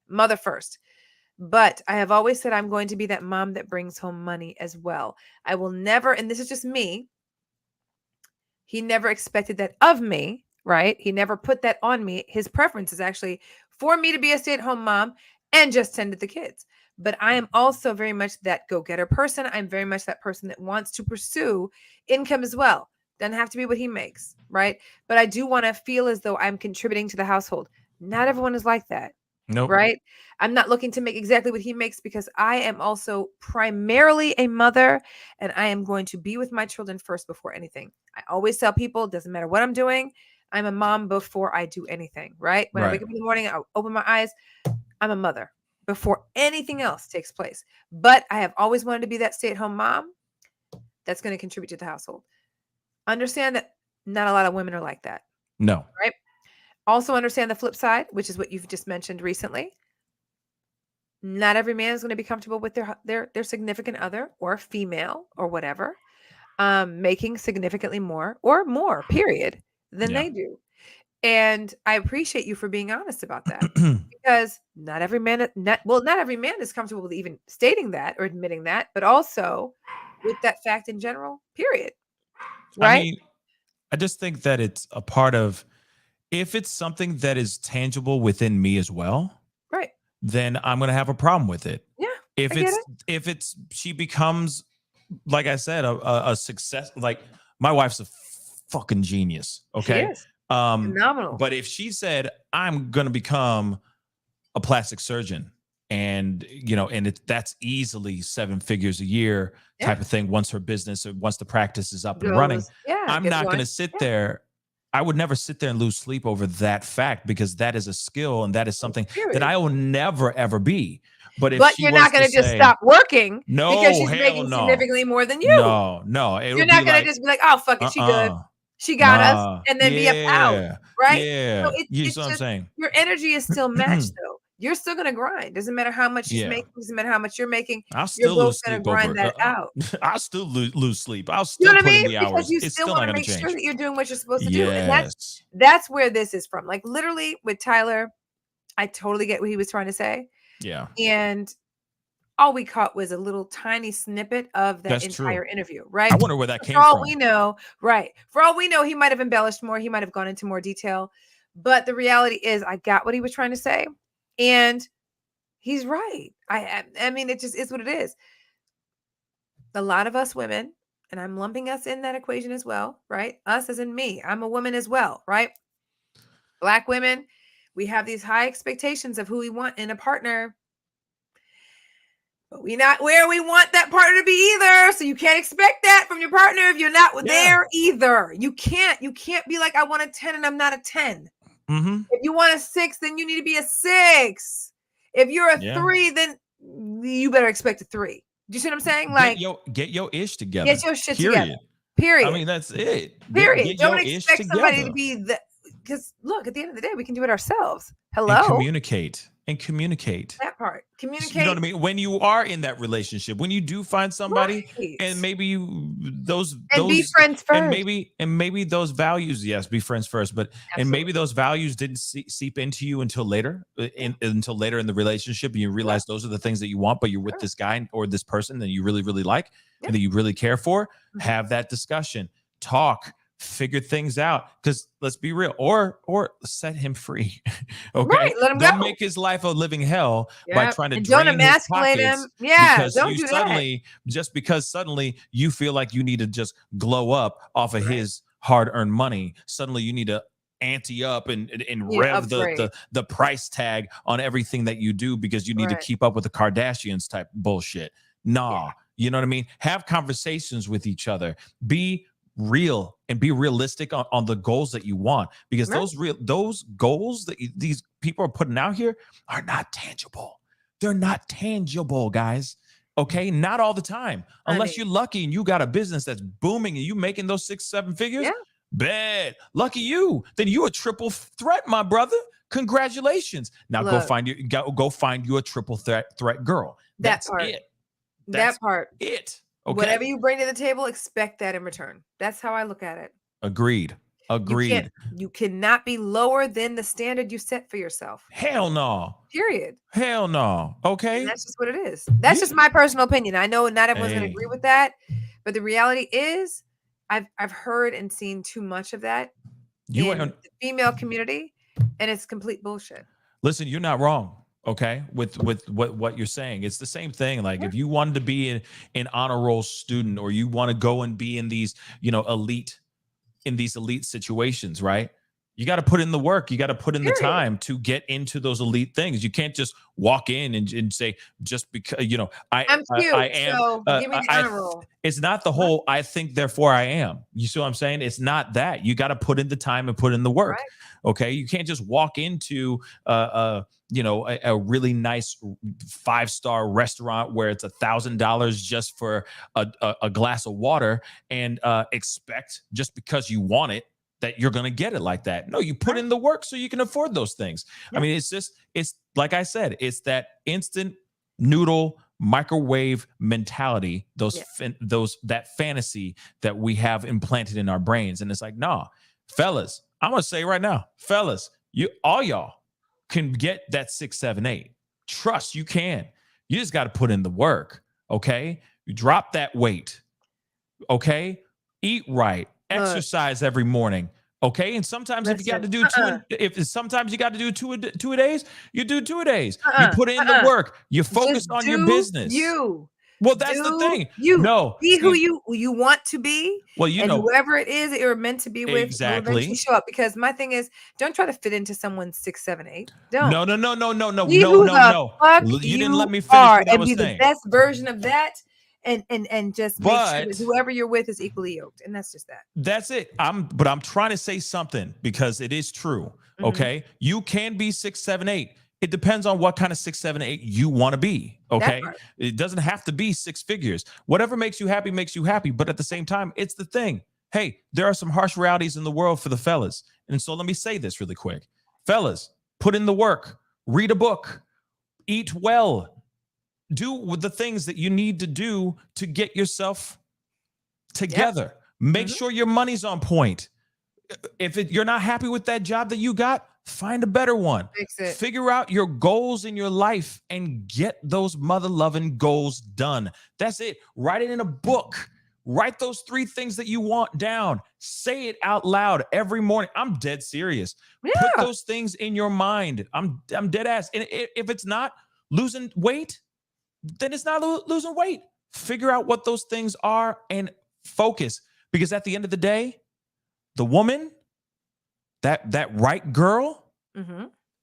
mother first. But I have always said I'm going to be that mom that brings home money as well. I will never, and this is just me, he never expected that of me, right? He never put that on me. His preference is actually for me to be a stay-at-home mom and just tend to the kids. But I am also very much that go-getter person. I'm very much that person that wants to pursue income as well. Doesn't have to be what he makes, right? But I do want to feel as though I'm contributing to the household. Not everyone is like that. Nope. Right? I'm not looking to make exactly what he makes because I am also primarily a mother and I am going to be with my children first before anything. I always tell people, it doesn't matter what I'm doing. I'm a mom before I do anything, right? When I wake up in the morning, I open my eyes. I'm a mother before anything else takes place. But I have always wanted to be that stay-at-home mom that's going to contribute to the household. Understand that not a lot of women are like that. No. Right? Also understand the flip side, which is what you've just mentioned recently. Not every man is going to be comfortable with their significant other or female or whatever, making significantly more or more, period, than they do. And I appreciate you for being honest about that because not every man is comfortable with even stating that or admitting that, but also with that fact in general, period. Right? I mean, I just think that it's a part of, if it's something that is tangible within me as well, right, then I'm going to have a problem with it. Yeah. If she becomes, like I said, a success, like my wife's a fucking genius. Okay. She is. Phenomenal. But if she said, I'm going to become a plastic surgeon and, that's easily 7 figures a year type of thing. Once the practice is up and running, I'm not going to sit there. I would never sit there and lose sleep over that fact because that is a skill and that is something that I will never, ever be. But you're not going to just stop working because she's making significantly more than you. No. You're not going to just be like, oh, fuck it. She good. She got us. And then be out. Right? Yeah. So you know what I'm saying? Your energy is still matched though. You're still going to grind. Doesn't matter how much she's making. Doesn't matter how much you're making. I'll still lose sleep grind that out. I'll still lose sleep. I'll still put in the hours. Because you still want to make sure that you're doing what you're supposed to do. And that's where this is from. Like literally with Tyler, I totally get what he was trying to say. Yeah. And all we caught was a little tiny snippet of that entire interview, right? I wonder where that came from. For all we know, he might have embellished more. He might have gone into more detail. But the reality is I got what he was trying to say. And he's right. I mean, it just is what it is. A lot of us women, and I'm lumping us in that equation as well, right? Us as in me. I'm a woman as well, right? Black women, we have these high expectations of who we want in a partner. But we're not where we want that partner to be either. So you can't expect that from your partner if you're not there either. You can't be like, I want a 10 and I'm not a 10. Mm-hmm. If you want a 6, then you need to be a 6. If you're a 3, then you better expect a 3. Do you see what I'm saying? Like, get your ish together. Get your shit together. Period. I mean, that's it. Period. Don't expect somebody to be because look, at the end of the day, we can do it ourselves. Hello. And communicate. and communicate. That part. Communicate. You know what I mean? When you are in that relationship, when you do find somebody, and maybe those be friends first, and maybe those values, yes, be friends first, but Absolutely. And maybe those values didn't seep into you until later, until later in the relationship, and you realize those are the things that you want, but you're with this guy or this person that you really, really like and that you really care for. Have that discussion, talk. Figure things out, because let's be real, or set him free. Okay, right, let him don't go. make his life a living hell by trying to don't emasculate him. Because don't you do suddenly that. Just because suddenly you feel like you need to just glow up off of his hard-earned money, suddenly you need to ante up and rev the price tag on everything that you do because you need to keep up with the Kardashians type bullshit. You know what I mean? Have conversations with each other. Be real and be realistic on the goals that you want, because those goals that these people are putting out here are not tangible. They're not tangible, guys. Okay, not all the time, unless you're lucky and you got a business that's booming and you making those 6-7 figures. Bad, lucky you. Then you a triple threat, my brother. Congratulations. Now go find you a triple threat girl. That's it. That part. It. Okay. Whatever you bring to the table, expect that in return. That's how I look at it. Agreed. You cannot be lower than the standard you set for yourself. Hell no. Period. Hell no. Okay. And that's just what it is. That's just my personal opinion. I know not everyone's going to agree with that, but the reality is, I've heard and seen too much of that in the female community, and it's complete bullshit. Listen, you're not wrong. Okay, with what you're saying, it's the same thing. Like if you wanted to be an honor roll student, or you want to go and be in these, elite situations, right? You got to put in the work. You got to put in the time to get into those elite things. You can't just walk in and say, just because, I'm cute, I am. So give me the honor roll. It's not the whole, I think, therefore I am. You see what I'm saying? It's not that. You got to put in the time and put in the work. Okay. You can't just walk into a really nice 5-star restaurant where it's $1,000 just for a glass of water and expect, just because you want it, that you're going to get it like that. No, you put in the work so you can afford those things. I mean, it's like I said, it's that instant noodle microwave mentality, that fantasy that we have implanted in our brains. And it's like, nah, fellas, I'm going to say right now, fellas, all y'all can get that 6, 7, 8. Trust you can. You just got to put in the work. Okay. You drop that weight. Okay. Eat right. Exercise every morning. Okay. And sometimes if you got to do sometimes you got to do two a days, you do 2 a days. You put in the work. You focus on your business. Well, that's the thing. Be who you want to be. Well, whoever it is that you're meant to be with, exactly, will eventually show up. Because my thing is, don't try to fit into someone's 6, 7, 8. Don't. No. Be who the fuck you didn't let me finish what I was saying. Be the best version of that. And just make sure that whoever you're with is equally yoked. And that's just that. That's it. I'm trying to say something, because it is true. Okay. You can be 6, 7, 8. It depends on what kind of 6, 7, 8 you want to be. Okay. It doesn't have to be 6 figures. Whatever makes you happy makes you happy. But at the same time, it's the thing. Hey, there are some harsh realities in the world for the fellas. And so let me say this really quick. Fellas, put in the work, read a book, eat well, do the things that you need to do to get yourself together. Make sure your money's on point. If you're not happy with that job that you got, find a better one. Figure out your goals in your life and get those mother-loving goals done. That's it. Write it in a book. Write those 3 things that you want down. Say it out loud every morning. I'm dead serious. Put those things in your mind. I'm dead ass. And if it's not losing weight, then it's not losing weight. Figure out what those things are and focus. Because at the end of the day, the woman, that right girl,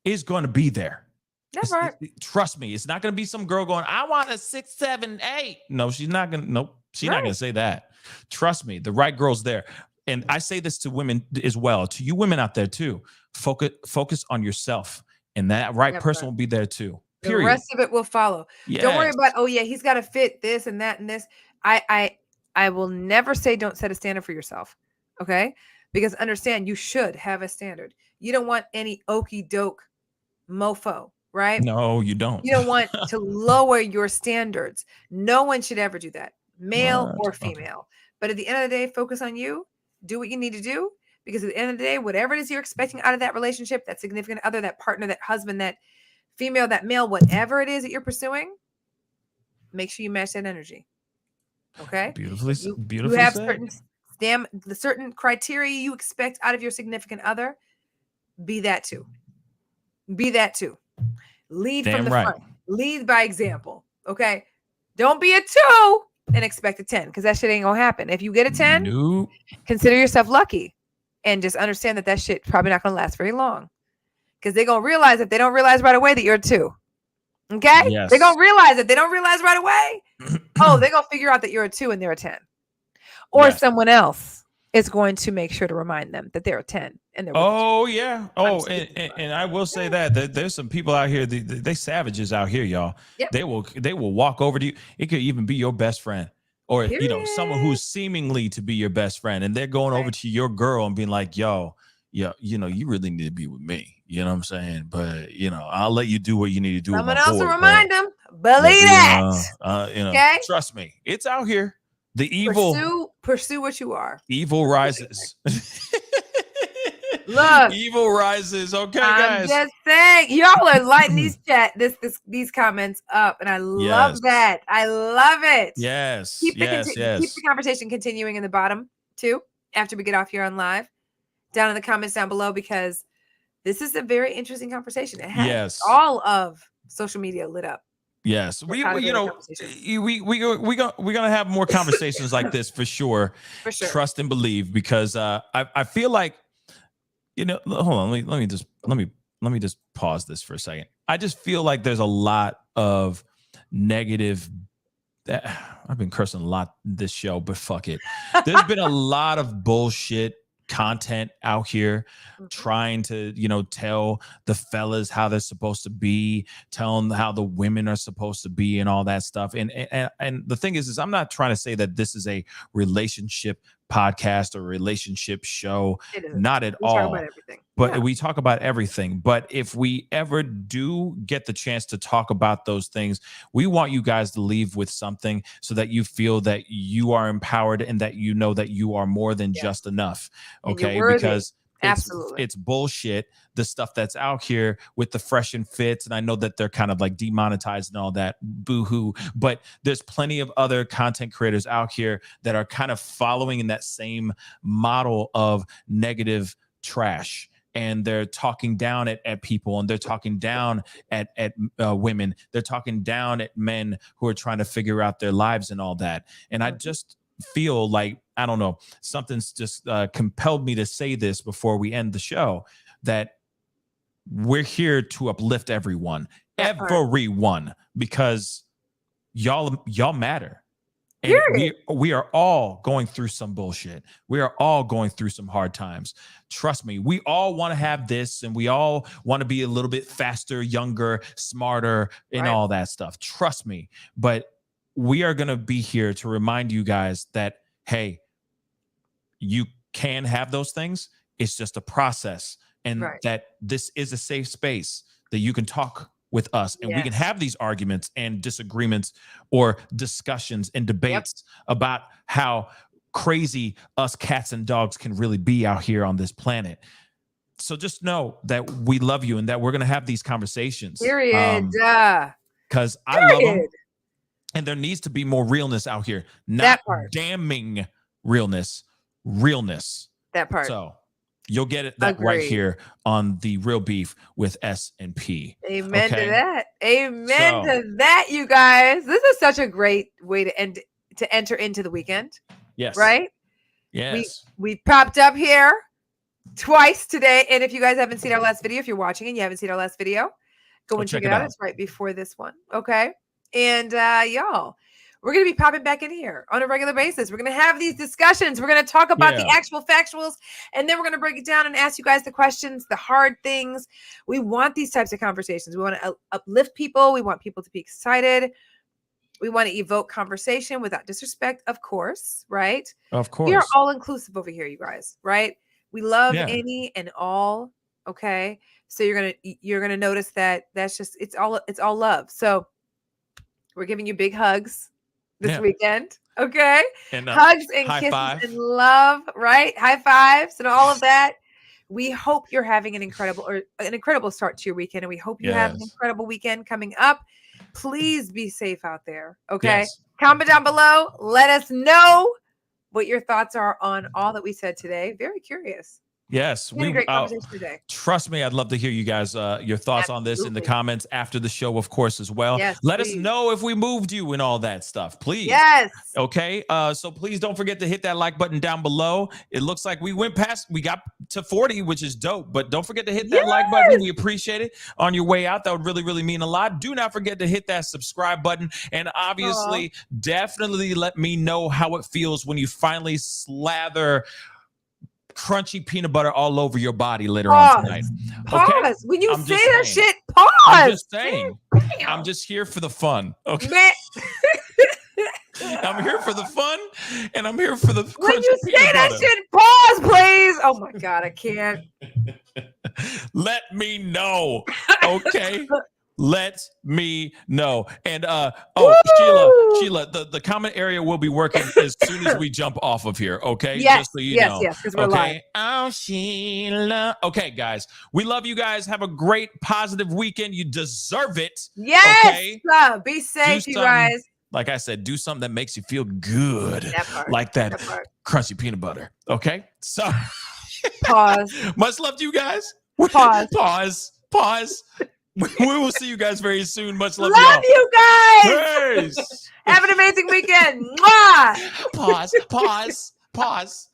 is going to be there. That's right. Trust me, it's not going to be some girl going, I want a 6, 7, 8. No, she's not going to. Nope, she's not going to say that. Trust me, the right girl's there. And I say this to women as well, to you women out there too. Focus on yourself, and that right person will be there too. Period. The rest of it will follow. Yes. Don't worry about, he's got to fit this and that and this. I will never say don't set a standard for yourself. Okay? Because understand, you should have a standard. You don't want any okey doke mofo. right? No, you don't. You don't want to lower your standards. No one should ever do that, male or female. But at the end of the day, focus on you. Do what you need to do. Because at the end of the day, whatever it is you're expecting out of that relationship, that significant other, that partner, that husband, that female, that male, whatever it is that you're pursuing, make sure you match that energy. Okay? Beautifully you have said. certain criteria you expect out of your significant other. Be that too. Be that too. Lead from the front. Lead by example. Okay? Don't be a 2 and expect a 10, because that shit ain't gonna happen. If you get a 10, consider yourself lucky. And just understand that shit probably not going to last very long. Because they're going to realize, if they don't realize right away, that you're a 2. Okay? Yes. They're going to realize it. They don't realize right away. Oh, they're going to figure out that you're a 2 and they're a 10. Or someone else is going to make sure to remind them that they're a 10. And they're yeah. Oh, and I will say that there's some people out here, they savages out here, y'all. Yep. They will walk over to you. It could even be your best friend. Or, someone who's seemingly to be your best friend, and they're going over to your girl and being like, yo, you really need to be with me. You know what I'm saying? But, I'll let you do what you need to do. Someone else will remind them. Believe that. Okay? Trust me. It's out here. The evil. Pursue what you are. Evil rises. Look, evil rises. Okay, I'm guys. Just saying, y'all are lighting these comments up, and I love that. I love it. Yes. Keep the conversation continuing in the bottom too. After we get off here on live, down in the comments down below, because this is a very interesting conversation. It has all of social media lit up. Yes, we're gonna have more conversations like this for sure. For sure. Trust and believe, because I feel like. Hold on. Let me just pause this for a second. I just feel like there's a lot of negative. I've been cursing a lot this show, but fuck it. There's been a lot of bullshit content out here trying to, tell the fellas how they're supposed to be, tell them how the women are supposed to be, and all that stuff. And the thing is I'm not trying to say that this is a relationship podcast or relationship show. Not at all. Talk about everything. But we talk about everything. But if we ever do get the chance to talk about those things, we want you guys to leave with something so that you feel that you are empowered and that you know that you are more than just enough. Okay? Because it's bullshit, the stuff that's out here with the fresh and fits. And I know that they're kind of like demonetized and all that, boo-hoo. But there's plenty of other content creators out here that are kind of following in that same model of negative trash. And they're talking down at people, and they're talking down at women. They're talking down at men who are trying to figure out their lives and all that. And I just feel like, I don't know, something's just compelled me to say this before we end the show, that we're here to uplift everyone, because y'all matter. And we are all going through some bullshit. We are all going through some hard times. Trust me, we all want to have this, and we all want to be a little bit faster, younger, smarter, and all that stuff. Trust me. But we are going to be here to remind you guys that, hey, you can have those things. It's just a process, and that this is a safe space that you can talk with us, and we can have these arguments and disagreements or discussions and debates about how crazy us cats and dogs can really be out here on this planet. So just know that we love you and that we're going to have these conversations. Period. Because I love them. And there needs to be more realness out here. Not damning realness. That part. So you'll get that right here on The Real Beef with S&P. Amen to that. Amen to that, you guys. This is such a great way to enter into the weekend. Yes. Right? Yes. We popped up here twice today. And if you guys haven't seen our last video, if you're watching and you haven't seen our last video, go and check it out. It's right before this one. Okay. And y'all, we're going to be popping back in here on a regular basis. We're going to have these discussions. We're going to talk about the actual factuals, and then we're going to break it down and ask you guys the questions, the hard things. We want these types of conversations. We want to uplift people. We want people to be excited. We want to evoke conversation without disrespect, of course, right? Of course. We are all inclusive over here, you guys, right? We love any and all, okay? So you're gonna notice that that's just it's all love. So we're giving you big hugs this weekend. Okay. And hugs and kisses and love, right? High fives and all of that. We hope you're having an incredible start to your weekend, and we hope you have an incredible weekend coming up. Please be safe out there. Okay. Comment down below. Let us know what your thoughts are on all that we said today. Very curious. Yes, we had a great conversation today. Trust me, I'd love to hear you guys your thoughts on this in the comments after the show, of course, as well. Yes, let us know if we moved you and all that stuff, please. Yes. Okay. So please don't forget to hit that like button down below. It looks like we got to 40, which is dope. But don't forget to hit that like button. We appreciate it on your way out. That would really, really mean a lot. Do not forget to hit that subscribe button, and obviously, definitely let me know how it feels when you finally slather crunchy peanut butter all over your body later on tonight. Okay? When you say that shit, pause. I'm just saying. I'm just here for the fun. Okay. I'm here for the fun, and I'm here for the crunchy when you say peanut that butter. shit, pause, please. Oh my God, I can't. Let me know. Okay. Let me know. And Sheila, the comment area will be working as soon as we jump off of here. Okay. Yes. Just so you know. Yes. Because we're live. Oh, Sheila. Okay, guys. We love you guys. Have a great, positive weekend. You deserve it. Yes. Okay? Be safe, you guys. Like I said, do something that makes you feel good. That part, like that crunchy peanut butter. Okay. So pause. Much love to you guys. Pause. We will see you guys very soon. Much love you guys. Peace. Have an amazing weekend. Mwah. Pause.